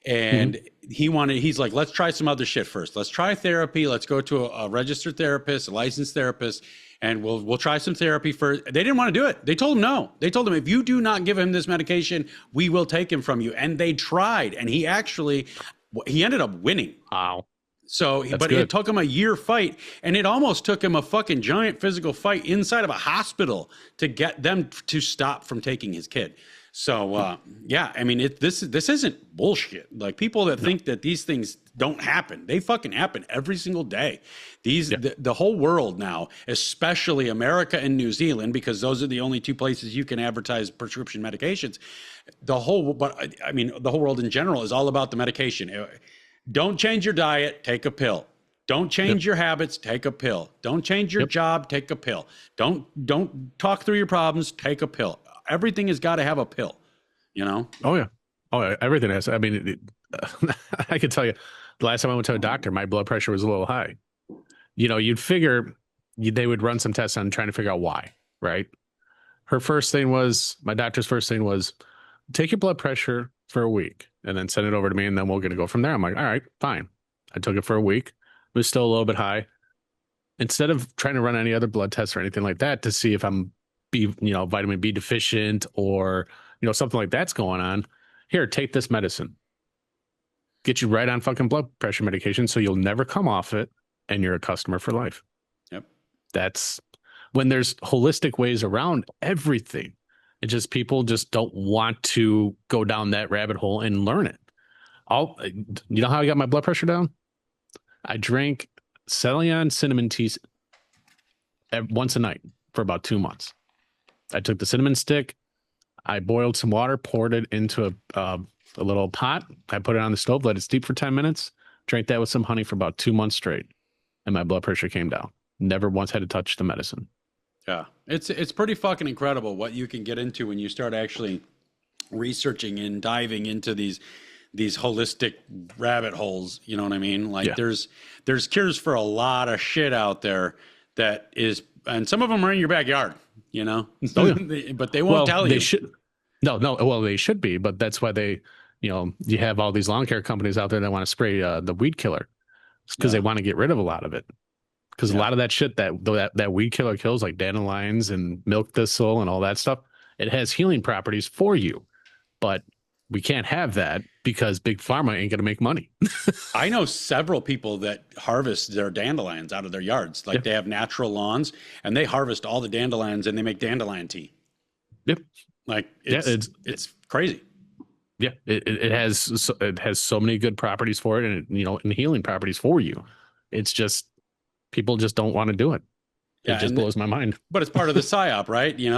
And he's like, let's try some other shit first. Let's try therapy. Let's go to a registered therapist, a licensed therapist, and we'll try some therapy first. They didn't want to do it. They told him no. They told him, if you do not give him this medication, we will take him from you. And they tried, and he ended up winning. Wow. So, but it took him a year fight, and it almost took him a fucking giant physical fight inside of a hospital to get them to stop from taking his kid. So, yeah, I mean, this isn't bullshit. Like, people that think that these things don't happen, they fucking happen every single day. The whole world now, especially America and New Zealand, because those are the only two places you can advertise prescription medications. The whole world in general is all about the medication. Don't change your diet, take a pill. Don't change your habits, take a pill. Don't change your job, take a pill. Don't talk through your problems, take a pill. Everything has got to have a pill, Oh yeah. Everything has. I mean, I can tell you, the last time I went to a doctor, my blood pressure was a little high. You'd figure they would run some tests on trying to figure out why, right? My doctor's first thing was, take your blood pressure for a week and then send it over to me, and then we're going to go from there. I'm like, all right, fine. I took it for a week. It was still a little bit high. Instead of trying to run any other blood tests or anything like that to see if I'm vitamin B deficient or, something like that's going on, here, take this medicine. Get you right on fucking blood pressure medication so you'll never come off it, and you're a customer for life. Yep. That's when there's holistic ways around everything. It just, people just don't want to go down that rabbit hole and learn it. You know how I got my blood pressure down? I drank Celion cinnamon tea once a night for about 2 months. I took the cinnamon stick, I boiled some water, poured it into a little pot. I put it on the stove, let it steep for 10 minutes, drank that with some honey for about 2 months straight, and my blood pressure came down. Never once had to touch the medicine. Yeah, it's pretty fucking incredible what you can get into when you start actually researching and diving into these holistic rabbit holes. You know what I mean? Like, there's cures for a lot of shit out there that is, and some of them are in your backyard. But they won't tell you. They should. No. Well, they should be, but that's why they, you have all these lawn care companies out there that want to spray the weed killer, because they want to get rid of a lot of it. Because a lot of that shit that weed killer kills, like dandelions and milk thistle and all that stuff, it has healing properties for you. But we can't have that because big pharma ain't going to make money. I know several people that harvest their dandelions out of their yards. Like, they have natural lawns, and they harvest all the dandelions and they make dandelion tea. Yep. Like, it's crazy. Yeah. It has so many good properties for it, and and healing properties for you. It's just, people just don't want to do it. It just blows my mind. But it's part of the psyop, right? You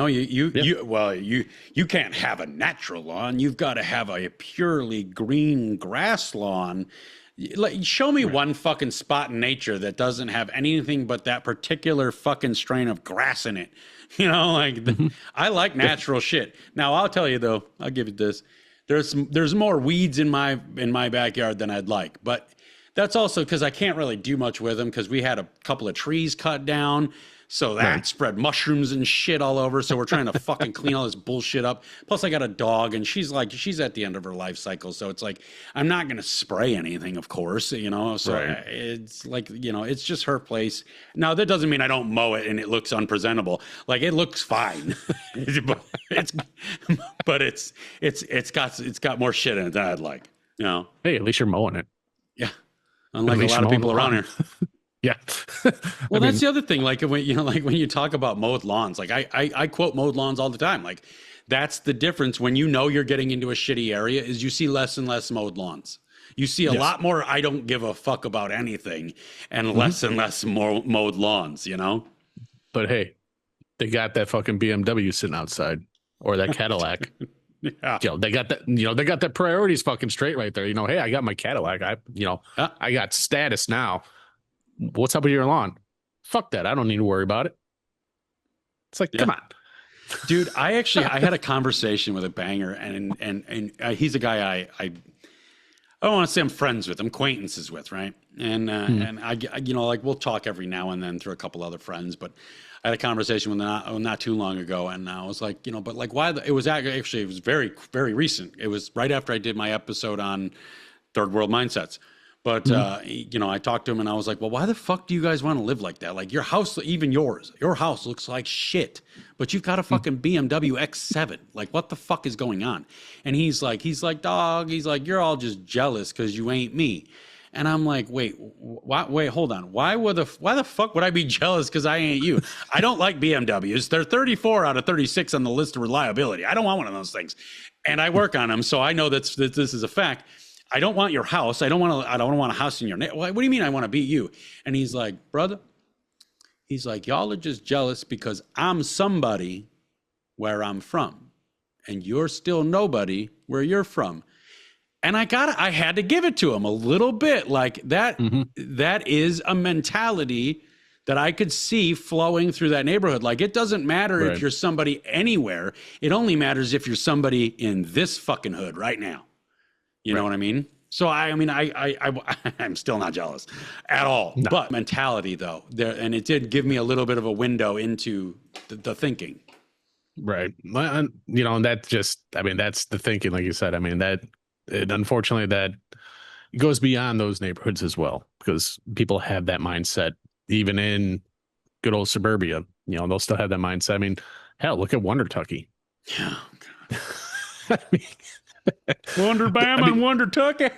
can't have a natural lawn. You've got to have a purely green grass lawn. Like, show me one fucking spot in nature that doesn't have anything but that particular fucking strain of grass in it. I like natural shit. Now, I'll tell you though, I'll give you this. There's more weeds in my backyard than I'd like, but that's also because I can't really do much with them, because we had a couple of trees cut down. So that spread mushrooms and shit all over. So we're trying to fucking clean all this bullshit up. Plus I got a dog and she's at the end of her life cycle. So it's like, I'm not going to spray anything, of course, you know? So it's like, you know, it's just her place. Now that doesn't mean I don't mow it and it looks unpresentable. Like it looks fine. but it's got more shit in it than I'd like, you know? Hey, at least you're mowing it. Yeah. Unlike a lot of people around here. Yeah. Well, that's the other thing. Like when you talk about mowed lawns, like I quote mowed lawns all the time. Like that's the difference when you know you're getting into a shitty area is you see less and less mowed lawns. You see a lot more I don't give a fuck about anything and less and less more mowed lawns, you know? But hey, they got that fucking BMW sitting outside or that Cadillac. Yeah. You know, they got that priorities fucking straight right there. You know, hey, I got my Cadillac. I got status now. What's up with your lawn? Fuck that. I don't need to worry about it. It's like, come on. Dude, I had a conversation with a banger and he's a guy I don't want to say I'm friends with, I'm acquaintances with, right? And I you know, like we'll talk every now and then through a couple other friends, but I had a conversation with them not too long ago, and I was like, you know, but like it was very, very recent. It was right after I did my episode on third world mindsets. But, you know, I talked to him and I was like, well, why the fuck do you guys want to live like that? Like your house, even your house looks like shit, but you've got a fucking BMW X7. Like what the fuck is going on? And he's like, dog, he's like, you're all just jealous because you ain't me. And I'm like, wait, hold on. Why the fuck would I be jealous because I ain't you? I don't like BMWs. They're 34 out of 36 on the list of reliability. I don't want one of those things. And I work on them, so I know that this is a fact. I don't want your house. I don't want a house in your name. What do you mean I want to beat you? And he's like, brother, he's like, y'all are just jealous because I'm somebody where I'm from. And you're still nobody where you're from. And I had to give it to him a little bit. Like that is a mentality that I could see flowing through that neighborhood. Like it doesn't matter if you're somebody anywhere. It only matters if you're somebody in this fucking hood right now. You know what I mean? So I'm still not jealous at all. No. But mentality though, and it did give me a little bit of a window into the thinking. Right. You know, and that's the thinking, like you said. I mean, unfortunately that goes beyond those neighborhoods as well, because people have that mindset, even in good old suburbia. You know, they'll still have that mindset. I mean, hell, look at Wonder Tucky. Yeah. I mean, Wonder Bama and Wonder Tucky.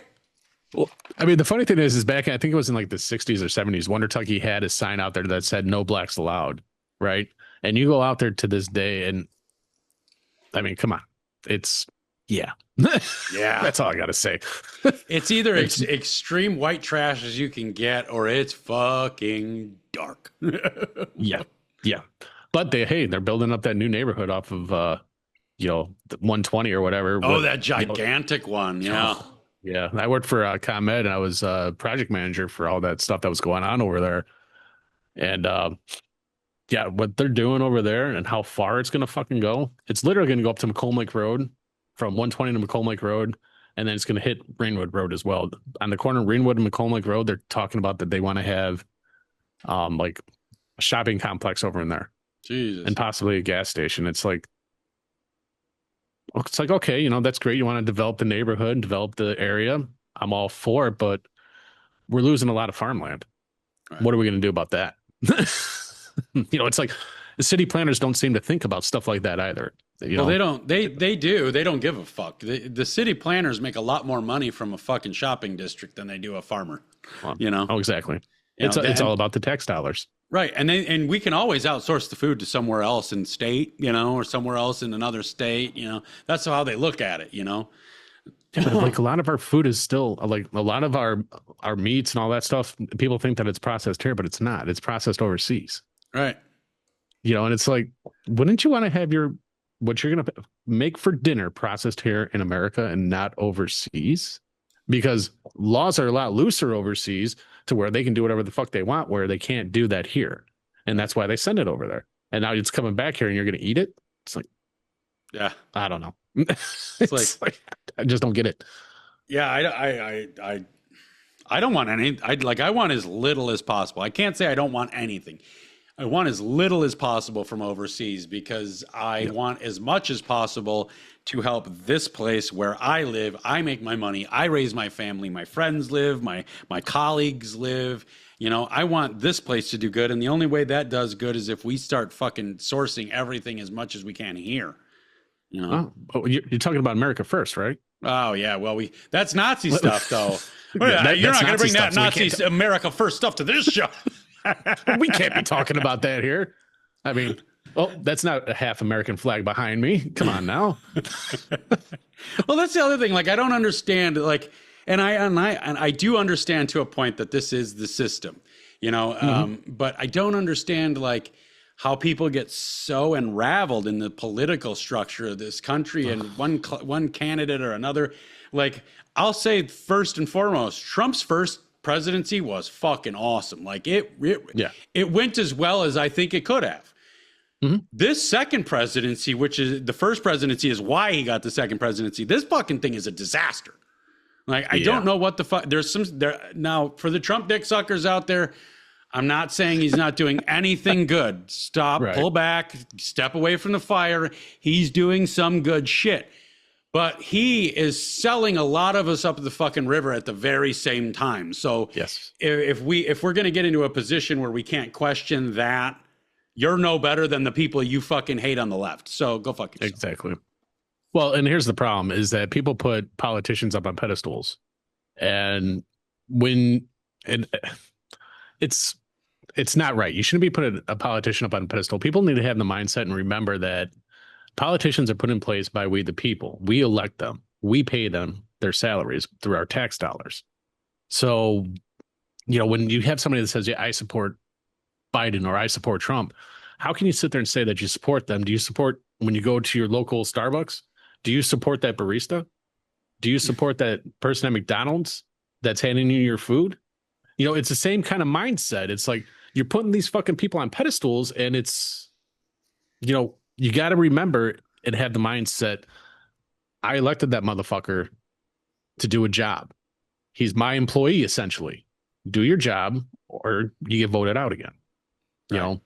Well, I mean, the funny thing is back, I think it was in like the 60s or 70s, Wonder Tucky had a sign out there that said no blacks allowed, right? And you go out there to this day and, I mean, come on. Yeah. That's all I got to say. It's either extreme white trash as you can get, or it's fucking dark. Yeah. But they're building up that new neighborhood off of, you know, the 120 or whatever. Oh, that gigantic one. Yeah. Yeah. I worked for ComEd and I was project manager for all that stuff that was going on over there. And what they're doing over there and how far it's going to fucking go. It's literally going to go up to McComb Lake Road, from 120 to McComb Lake Road. And then it's going to hit Greenwood Road as well. On the corner of Greenwood and McComb Lake Road, they're talking about that they want to have like a shopping complex over in there. Jesus. And possibly a gas station. It's like, okay, you know, that's great. You want to develop the neighborhood, develop the area. I'm all for it, but we're losing a lot of farmland. Right. What are we going to do about that? You know, it's like the city planners don't seem to think about stuff like that either. You know? They don't. They do. They don't give a fuck. The city planners make a lot more money from a fucking shopping district than they do a farmer. You know? Oh, exactly. It's all about the tax dollars. Right. And we can always outsource the food to somewhere else in state, you know, or somewhere else in another state, you know. That's how they look at it, you know. Yeah, like a lot of our food is still like a lot of our meats and all that stuff. People think that it's processed here, but it's not. It's processed overseas. Right. You know, and it's like, wouldn't you want to have what you're going to make for dinner processed here in America and not overseas? Because laws are a lot looser overseas to where they can do whatever the fuck they want, where they can't do that here. And that's why they send it over there. And now it's coming back here and you're going to eat it. It's like, yeah, I don't know. It's like, I just don't get it. Yeah. I don't want any, I want as little as possible. I can't say I don't want anything. I want as little as possible from overseas because I want as much as possible to help this place where I live. I make my money. I raise my family. My friends live. My colleagues live. You know, I want this place to do good. And the only way that does good is if we start fucking sourcing everything as much as we can here. You know? You're talking about America first, right? Oh, yeah. Well, that's Nazi stuff, though. Yeah, You're not going to bring that stuff, so Nazi America first stuff to this show. We can't be talking about that here. I mean, that's not a half American flag behind me. Come on now. Well, that's the other thing. Like, I don't understand. Like, and I do understand to a point that this is the system, you know. But I don't understand like how people get so unraveled in the political structure of this country and one candidate or another. Like, I'll say first and foremost, Trump's first presidency was fucking awesome. Like it went as well as I think it could have. This second presidency, which is the first presidency, is why he got the second presidency. This fucking thing is a disaster. Like, I don't know what the fuck. There's now for the Trump dick suckers out there. I'm not saying he's not doing anything good. Stop, pull back, step away from the fire. He's doing some good shit. But he is selling a lot of us up the fucking river at the very same time. So if we're going to get into a position where we can't question that, you're no better than the people you fucking hate on the left. So go fuck yourself. Exactly. Well, and here's the problem is that people put politicians up on pedestals. And it's not right. You shouldn't be putting a politician up on a pedestal. People need to have the mindset and remember that politicians are put in place by we the people. We elect them. We pay them their salaries through our tax dollars. So, you know, when you have somebody that says, yeah, I support Biden or I support Trump, how can you sit there and say that you support them? Do you support when you go to your local Starbucks? Do you support that barista? Do you support that person at McDonald's that's handing you your food? You know, it's the same kind of mindset. It's like you're putting these fucking people on pedestals and it's, you know, you got to remember and have the mindset, I elected that motherfucker to do a job. He's my employee, essentially. Do your job or you get voted out again. You know,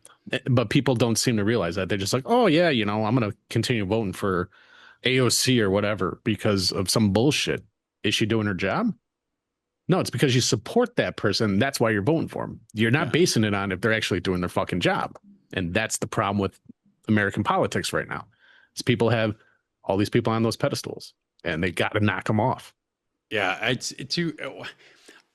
but people don't seem to realize that. They're just like, oh, yeah, you know, I'm going to continue voting for AOC or whatever because of some bullshit. Is she doing her job? No, it's because you support that person. That's why you're voting for them. You're not basing it on if they're actually doing their fucking job. And that's the problem with American politics right now. Is people have all these people on those pedestals and they got to knock them off. Yeah,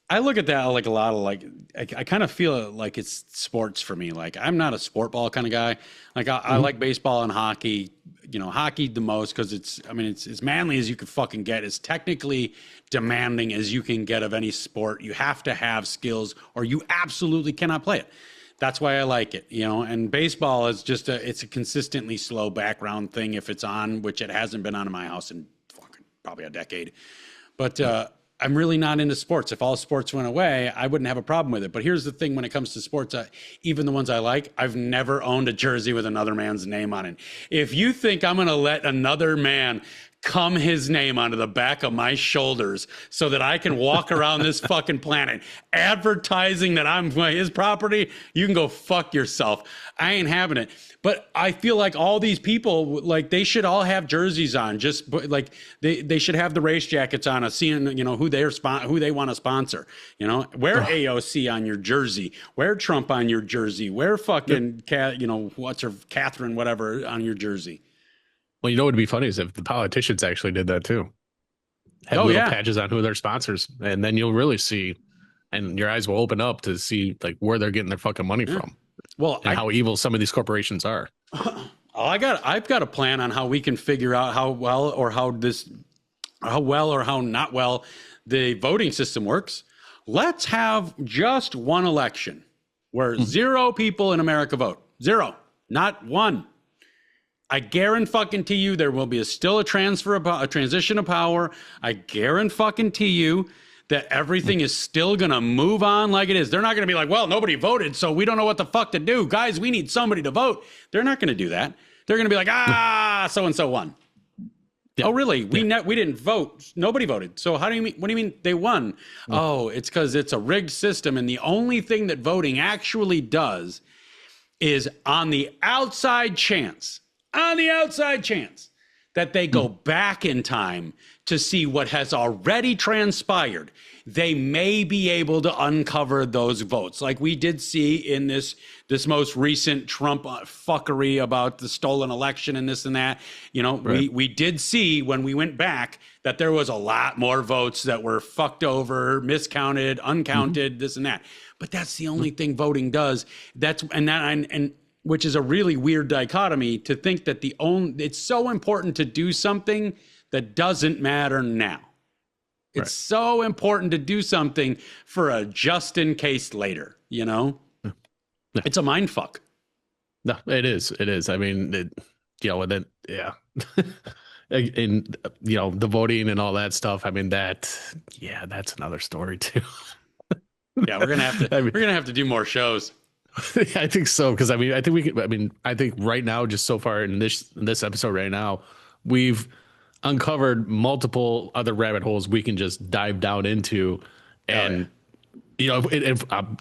I look at that like a lot of like, I kind of feel like it's sports for me. Like I'm not a sport ball kind of guy. Like I like baseball and hockey, you know, hockey the most because it's as manly as you can fucking get. It's technically demanding as you can get of any sport. You have to have skills or you absolutely cannot play it. That's why I like it, you know, and baseball is just it's a consistently slow background thing if it's on, which it hasn't been on in my house in fucking probably a decade. But I'm really not into sports. If all sports went away, I wouldn't have a problem with it. But here's the thing when it comes to sports, even the ones I like, I've never owned a jersey with another man's name on it. If you think I'm going to let another man come his name onto the back of my shoulders so that I can walk around this fucking planet advertising that I'm his property, you can go fuck yourself. I ain't having it. But I feel like all these people, like they should all have jerseys on, just like they should have the race jackets on, seeing, you know, who they want to sponsor, you know, wear AOC on your jersey, wear Trump on your jersey, wear fucking you know, Catherine, whatever on your jersey. Well, you know what would be funny is if the politicians actually did that too. Have little patches on who are their sponsors, and then you'll really see, and your eyes will open up to see like where they're getting their fucking money from. Well, and how evil some of these corporations are. I've got a plan on how we can figure out how well or how not well the voting system works. Let's have just one election where 0 people in America vote. 0, not one. I guarantee you there will be still a transition of power. I guarantee you that everything is still going to move on like it is. They're not going to be like, well, nobody voted, so we don't know what the fuck to do. Guys, we need somebody to vote. They're not going to do that. They're going to be like, so-and-so won. Yeah. Oh, really? We didn't vote. Nobody voted. So what do you mean they won? Oh, it's because it's a rigged system. And the only thing that voting actually does is on the outside chance that they go back in time to see what has already transpired, they may be able to uncover those votes. Like we did see in this most recent Trump fuckery about the stolen election and this and that. You know, Right. we did see when we went back that there was a lot more votes that were fucked over, miscounted, uncounted, this and that. But that's the only thing voting does. And which is a really weird dichotomy to think that it's so important to do something that doesn't matter now. It's so important to do something for a just in case later, you know? Yeah. It's a mind fuck. No, it is. It is. I mean, yeah. And, the voting and all that stuff. I mean, that's another story too. Yeah, we're going to have to, we're going to have to do more shows. I think so. Cause I think right now, just so far in this episode right now, we've uncovered multiple other rabbit holes we can just dive down into. And,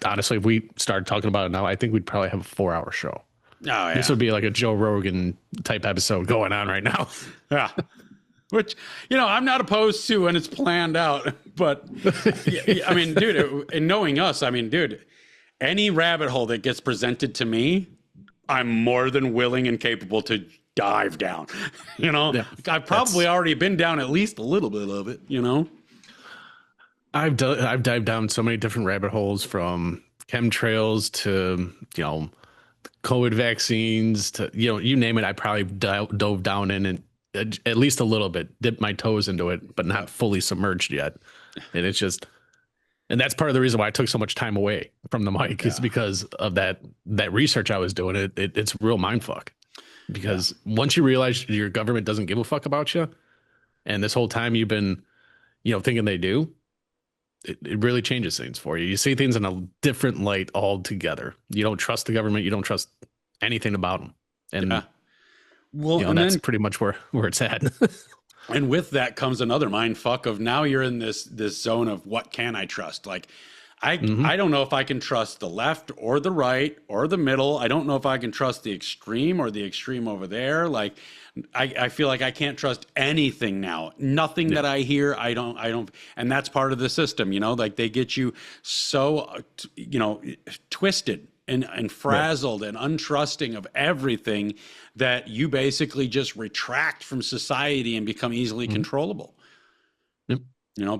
honestly, if we started talking about it now, I think we'd probably have a 4-hour show. Oh, yeah. This would be like a Joe Rogan type episode going on right now. Yeah. Which, I'm not opposed to when it's planned out, but I mean, dude, and knowing us, I mean, dude, any rabbit hole that gets presented to me, I'm more than willing and capable to dive down. I've probably already been down at least a little bit of it, I've dived down so many different rabbit holes, from chemtrails to, COVID vaccines to, you name it. I probably dove down in and at least a little bit, dipped my toes into it, but not fully submerged yet. And it's just, and that's part of the reason why I took so much time away from the mic, is because of that research I was doing. It's a real mind fuck, because once you realize your government doesn't give a fuck about you, and this whole time you've been, thinking they do, it really changes things for you. You see things in a different light altogether. You don't trust the government. You don't trust anything about them. And well, and that's pretty much where it's at. And with that comes another mind fuck of, now you're in this zone of, what can I trust? Like, I don't know if I can trust the left or the right or the middle. I don't know if I can trust the extreme or the extreme over there. Like, I feel like I can't trust anything now. Nothing that I hear, I don't, and that's part of the system, like they get you so, twisted and frazzled and untrusting of everything, that you basically just retract from society and become easily controllable. Yep.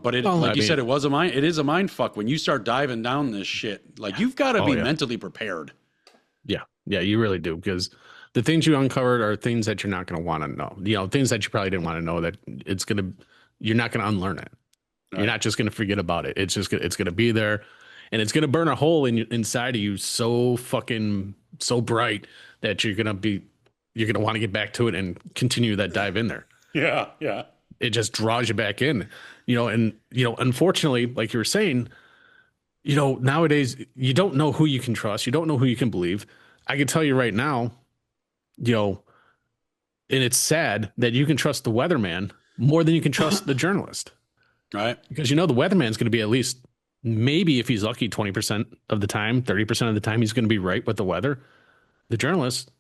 But you said, it is a mind fuck when you start diving down this shit. Like, you've got to be mentally prepared. Yeah. Yeah, you really do, because the things you uncovered are things that you're not going to want to know. Things that you probably didn't want to know, that you're not going to unlearn it. Right. You're not just going to forget about it. It's going to be there. And it's going to burn a hole inside of you so bright that you're going to want to get back to it and continue that dive in there. Yeah. Yeah. It just draws you back in, unfortunately, like you were saying, nowadays you don't know who you can trust. You don't know who you can believe. I can tell you right now, and it's sad that you can trust the weatherman more than you can trust the journalist. Right. Because, the weatherman's going to be, at least, maybe if he's lucky, 20% of the time, 30% of the time, he's going to be right with the weather. The journalist,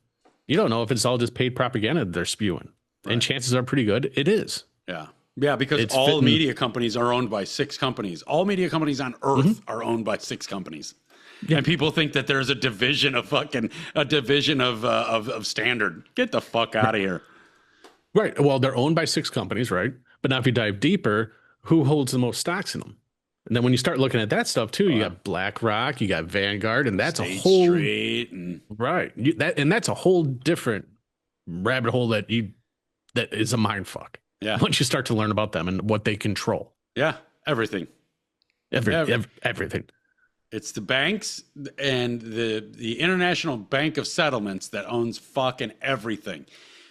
you don't know if it's all just paid propaganda they're spewing. Right. And chances are pretty good it is. Yeah. Yeah, because all media companies are owned by 6 companies. All media companies on Earth are owned by 6 companies. Yeah. And people think that there's a division of standard. Get the fuck out of here. Right. Well, they're owned by 6 companies, right? But now if you dive deeper, who holds the most stocks in them? And then when you start looking at that stuff too, you got BlackRock, you got Vanguard, and that's State a whole Street right. That's a whole different rabbit hole that is a mind fuck. Yeah. Once you start to learn about them and what they control. Yeah. Everything. Everything. It's the banks and the International Bank of Settlements that owns fucking everything.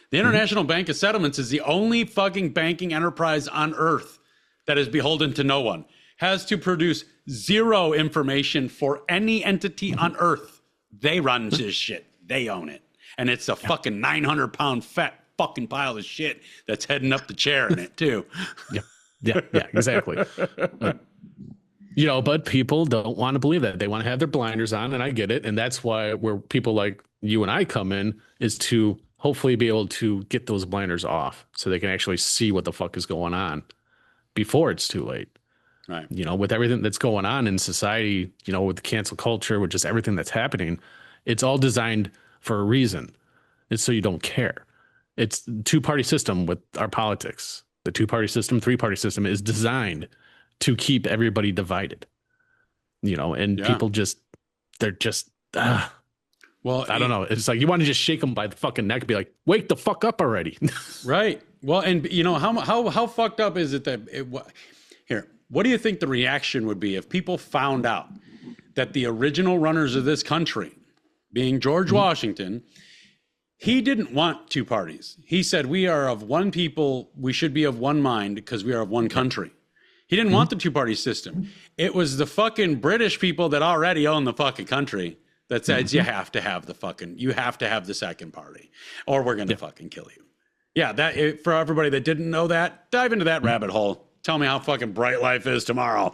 The International Bank of Settlements is the only fucking banking enterprise on Earth that is beholden to no one. Has to produce 0 information for any entity on Earth. They run this shit. They own it. And it's a fucking 900-pound fat fucking pile of shit that's heading up the chair in it too. Yeah, exactly. But people don't want to believe that. They want to have their blinders on, and I get it. And that's why where people like, you and I come in is to hopefully be able to get those blinders off so they can actually see what the fuck is going on before it's too late. Right. You know, with everything that's going on in society, you know, with cancel culture, with just everything that's happening, it's all designed for a reason. It's so you don't care. It's two-party system with our politics. The two-party system, three-party system is designed to keep everybody divided. You know, and people just, they're just, well, I don't know. It's like you want to just shake them by the fucking neck and be like, wake the fuck up already. Right. Well, and you know, how fucked up is it that here, what do you think the reaction would be if people found out that the original runners of this country, being George Washington, he didn't want two parties. He said, we are of one people. We should be of one mind because we are of one country. He didn't want the two-party system. It was the fucking British people that already own the fucking country that said, you have to have the second party or we're going to fucking kill you. Yeah, for everybody that didn't know that, dive into that rabbit hole. Tell me how fucking bright life is tomorrow.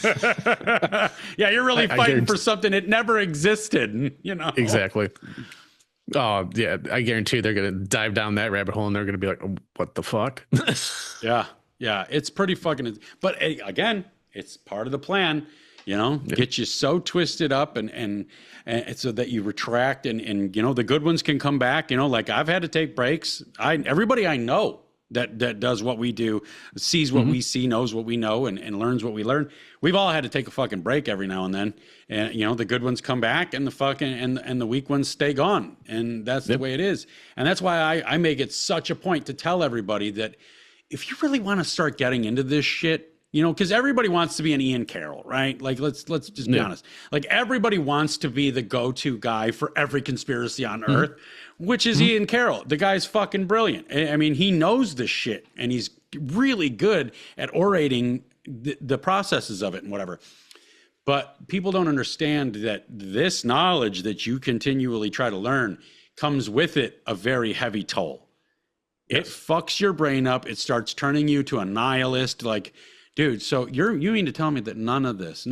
Yeah, you're really fighting for something that never existed, you know? Exactly. Oh, yeah, I guarantee they're going to dive down that rabbit hole and they're going to be like, oh, what the fuck? Yeah, it's pretty fucking, but again, it's part of the plan, you know, get you so twisted up and so that you retract and, you know, the good ones can come back, you know, like I've had to take breaks. Everybody I know that does what we do, sees what we see, knows what we know and learns what we learn. We've all had to take a fucking break every now and then. And, you know, the good ones come back and the fucking, and the weak ones stay gone. And that's the way it is. And that's why I make it such a point to tell everybody that if you really want to start getting into this shit, you know, because everybody wants to be an Ian Carroll, right? Like, let's just be honest. Like, everybody wants to be the go-to guy for every conspiracy on Earth, which is Ian Carroll. The guy's fucking brilliant. I mean, he knows this shit, and he's really good at orating the processes of it and whatever. But people don't understand that this knowledge that you continually try to learn comes with it a very heavy toll. It fucks your brain up. It starts turning you to a nihilist. Like, dude, so you mean to tell me that none of this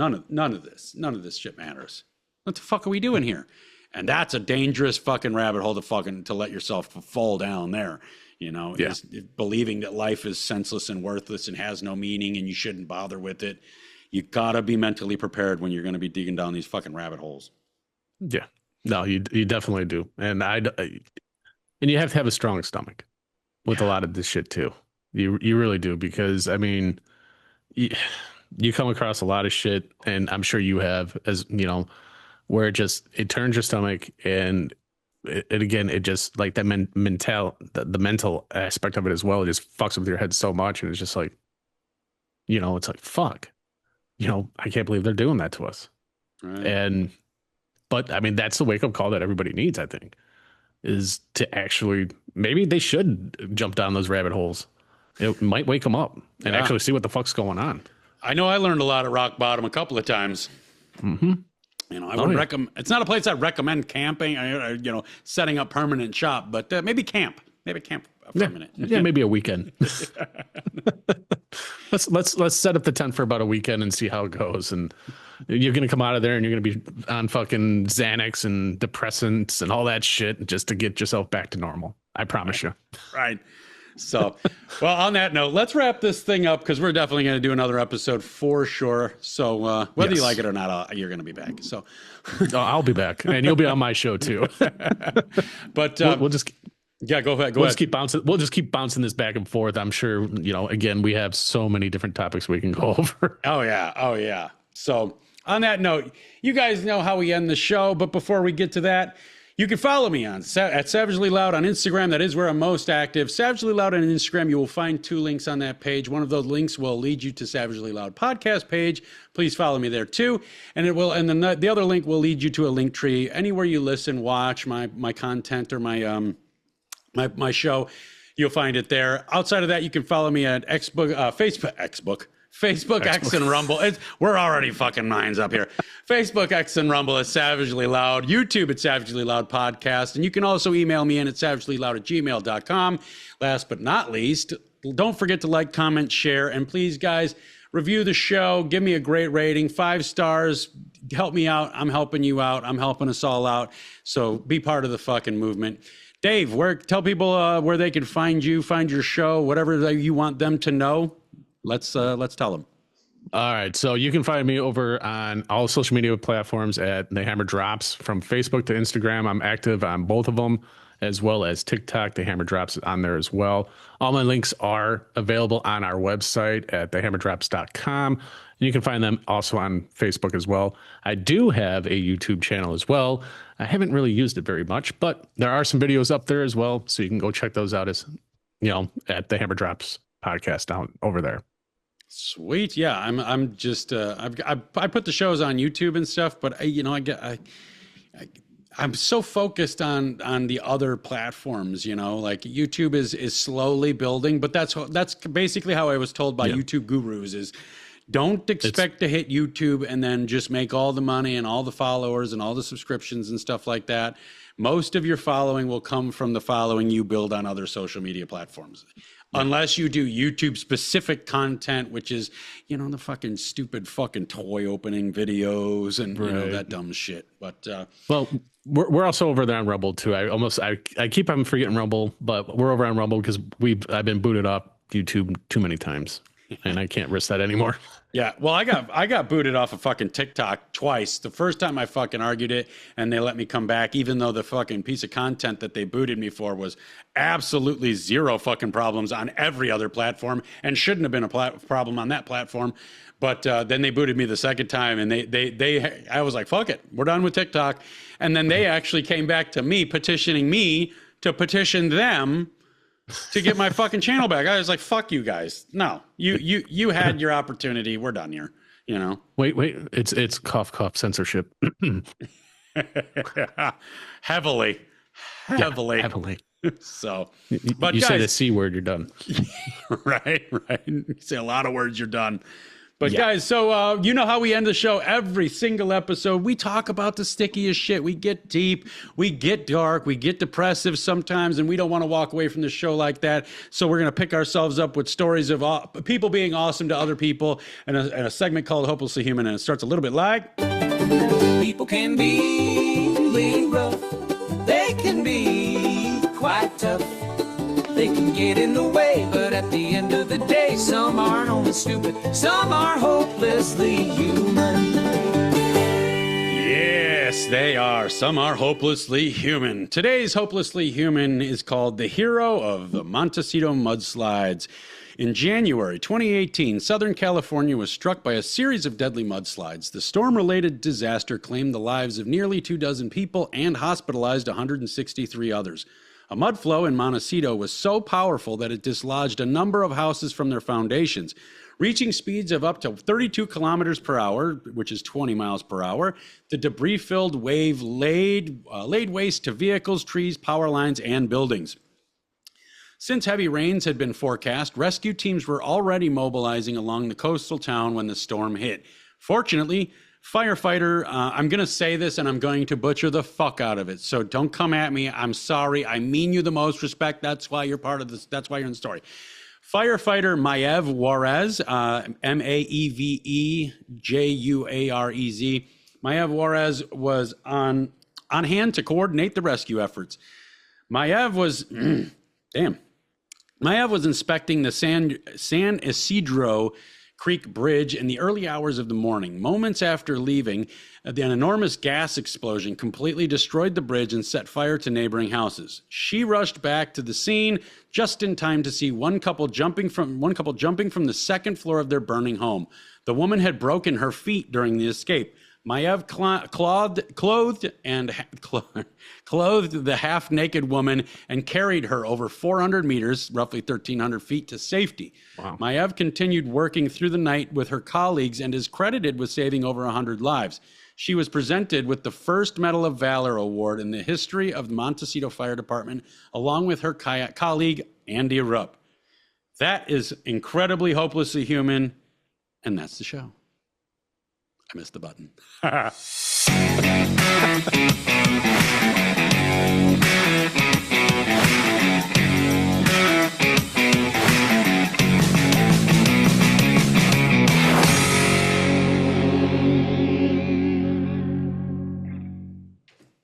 shit matters? What the fuck are we doing here? And that's a dangerous fucking rabbit hole to let yourself fall down there. You know, is believing that life is senseless and worthless and has no meaning and you shouldn't bother with it. You gotta be mentally prepared when you're going to be digging down these fucking rabbit holes. Yeah, no, you definitely do, and you have to have a strong stomach with a lot of this shit too. You really do, because I mean, you come across a lot of shit, and I'm sure you have, as you know, where it turns your stomach, and it just like that the mental aspect of it as well. It just fucks with your head so much, and it's just like, you know, it's like fuck, you know, I can't believe they're doing that to us. Right. But I mean, that's the wake up call that everybody needs, I think, is to actually, maybe they should jump down those rabbit holes. It might wake them up and actually see what the fuck's going on. I know I learned a lot at rock bottom a couple of times. You know, I wouldn't recommend, it's not a place I recommend camping, you know, setting up permanent shop, but maybe camp for a minute. Yeah, maybe a weekend. Let's set up the tent for about a weekend and see how it goes. And you're going to come out of there and you're going to be on fucking Xanax and depressants and all that shit just to get yourself back to normal. I promise you. Right. So, well, on that note, let's wrap this thing up, because we're definitely going to do another episode for sure. So whether you like it or not, you're going to be back. So I'll be back, and you'll be on my show too. But we'll just go ahead. We'll just keep bouncing this back and forth. I'm sure, you know, again, we have so many different topics we can go over. Oh yeah. So on that note, you guys know how we end the show, but before we get to that, you can follow me at Savagely Loud on Instagram. That is where I'm most active. Savagely Loud on Instagram. You will find 2 links on that page. One of those links will lead you to Savagely Loud podcast page. Please follow me there too. And then the other link will lead you to a link tree. Anywhere you listen, watch my content or my show, you'll find it there. Outside of that, you can follow me at Facebook, X, and Rumble. We're already fucking minds up here. Facebook, X, and Rumble at Savagely Loud. YouTube at Savagely Loud Podcast. And you can also email me in at savagelyloud@gmail.com. Last but not least, don't forget to like, comment, share, and please, guys, review the show. Give me a great rating, 5 stars. help me out. I'm helping you out. I'm helping us all out. So be part of the fucking movement. Dave, tell people where they can find you, find your show, whatever you want them to know. Let's tell them. All right. So you can find me over on all social media platforms at The Hammer Drops. From Facebook to Instagram, I'm active on both of them, as well as TikTok. The Hammer Drops is on there as well. All my links are available on our website at thehammerdrops.com. You can find them also on Facebook as well. I do have a YouTube channel as well. I haven't really used it very much, but there are some videos up there as well. So you can go check those out at the Hammer Drops podcast down over there. Sweet. Yeah. I'm just, I put the shows on YouTube and stuff, but I'm so focused on the other platforms, like YouTube is slowly building, but that's basically how I was told by YouTube gurus is don't expect to hit YouTube and then just make all the money and all the followers and all the subscriptions and stuff like that. Most of your following will come from the following you build on other social media platforms. Unless you do YouTube specific content, which is, the fucking stupid fucking toy opening videos and that dumb shit. But well, we're also over there on Rumble too. I keep on forgetting Rumble, but we're over on Rumble because I've been booted off YouTube too many times, and I can't risk that anymore. Yeah, well, I got booted off of fucking TikTok twice. The first time I fucking argued it, and they let me come back, even though the fucking piece of content that they booted me for was absolutely zero fucking problems on every other platform, and shouldn't have been a problem on that platform. But then they booted me the second time, and I was like, fuck it, we're done with TikTok. And then they actually came back to me, petitioning me to petition them to get my fucking channel back. I was like, fuck you guys. No, you had your opportunity. We're done here. Wait, it's cough censorship. Heavily. Yeah, heavily. So, but you say the C word, you're done. Right. You say a lot of words, you're done. But guys, so you know how we end the show every single episode. We talk about the stickiest shit. We get deep, we get dark, we get depressive sometimes, and we don't want to walk away from the show like that. So we're going to pick ourselves up with stories of people being awesome to other people and a segment called Hopelessly Human. And it starts a little bit like... People can be really rough. They can be quite tough. They can get in the way, but at the end of the day, some aren't only stupid, some are hopelessly human. Yes, they are. Some are hopelessly human. Today's Hopelessly Human is called the hero of the Montecito mudslides. In January 2018, Southern California was struck by a series of deadly mudslides. The storm-related disaster claimed the lives of nearly 24 people and hospitalized 163 others. A mud flow in Montecito was so powerful that it dislodged a number of houses from their foundations, reaching speeds of up to 32 kilometers per hour, which is 20 miles per hour. The debris-filled wave laid waste to vehicles, trees, power lines, and buildings. Since heavy rains had been forecast, rescue teams were already mobilizing along the coastal town when the storm hit. Fortunately, firefighter, I'm going to say this and I'm going to butcher the fuck out of it. So don't come at me. I'm sorry. I mean you the most respect. That's why you're part of this. That's why you're in the story. Firefighter Maev Juarez, Maevejuarez. Maev Juarez was on hand to coordinate the rescue efforts. Maev was, Maev was inspecting the San Isidro Creek Bridge in the early hours of the morning. Moments after leaving, an enormous gas explosion completely destroyed the bridge and set fire to neighboring houses. She rushed back to the scene just in time to see one couple jumping from the second floor of their burning home. The woman had broken her feet during the escape. Maev clothed the half-naked woman and carried her over 400 meters, roughly 1,300 feet, to safety. Wow. Maev continued working through the night with her colleagues and is credited with saving over 100 lives. She was presented with the first Medal of Valor Award in the history of the Montecito Fire Department, along with her colleague, Andy Rupp. That is incredibly hopelessly human, and that's the show. I missed the button.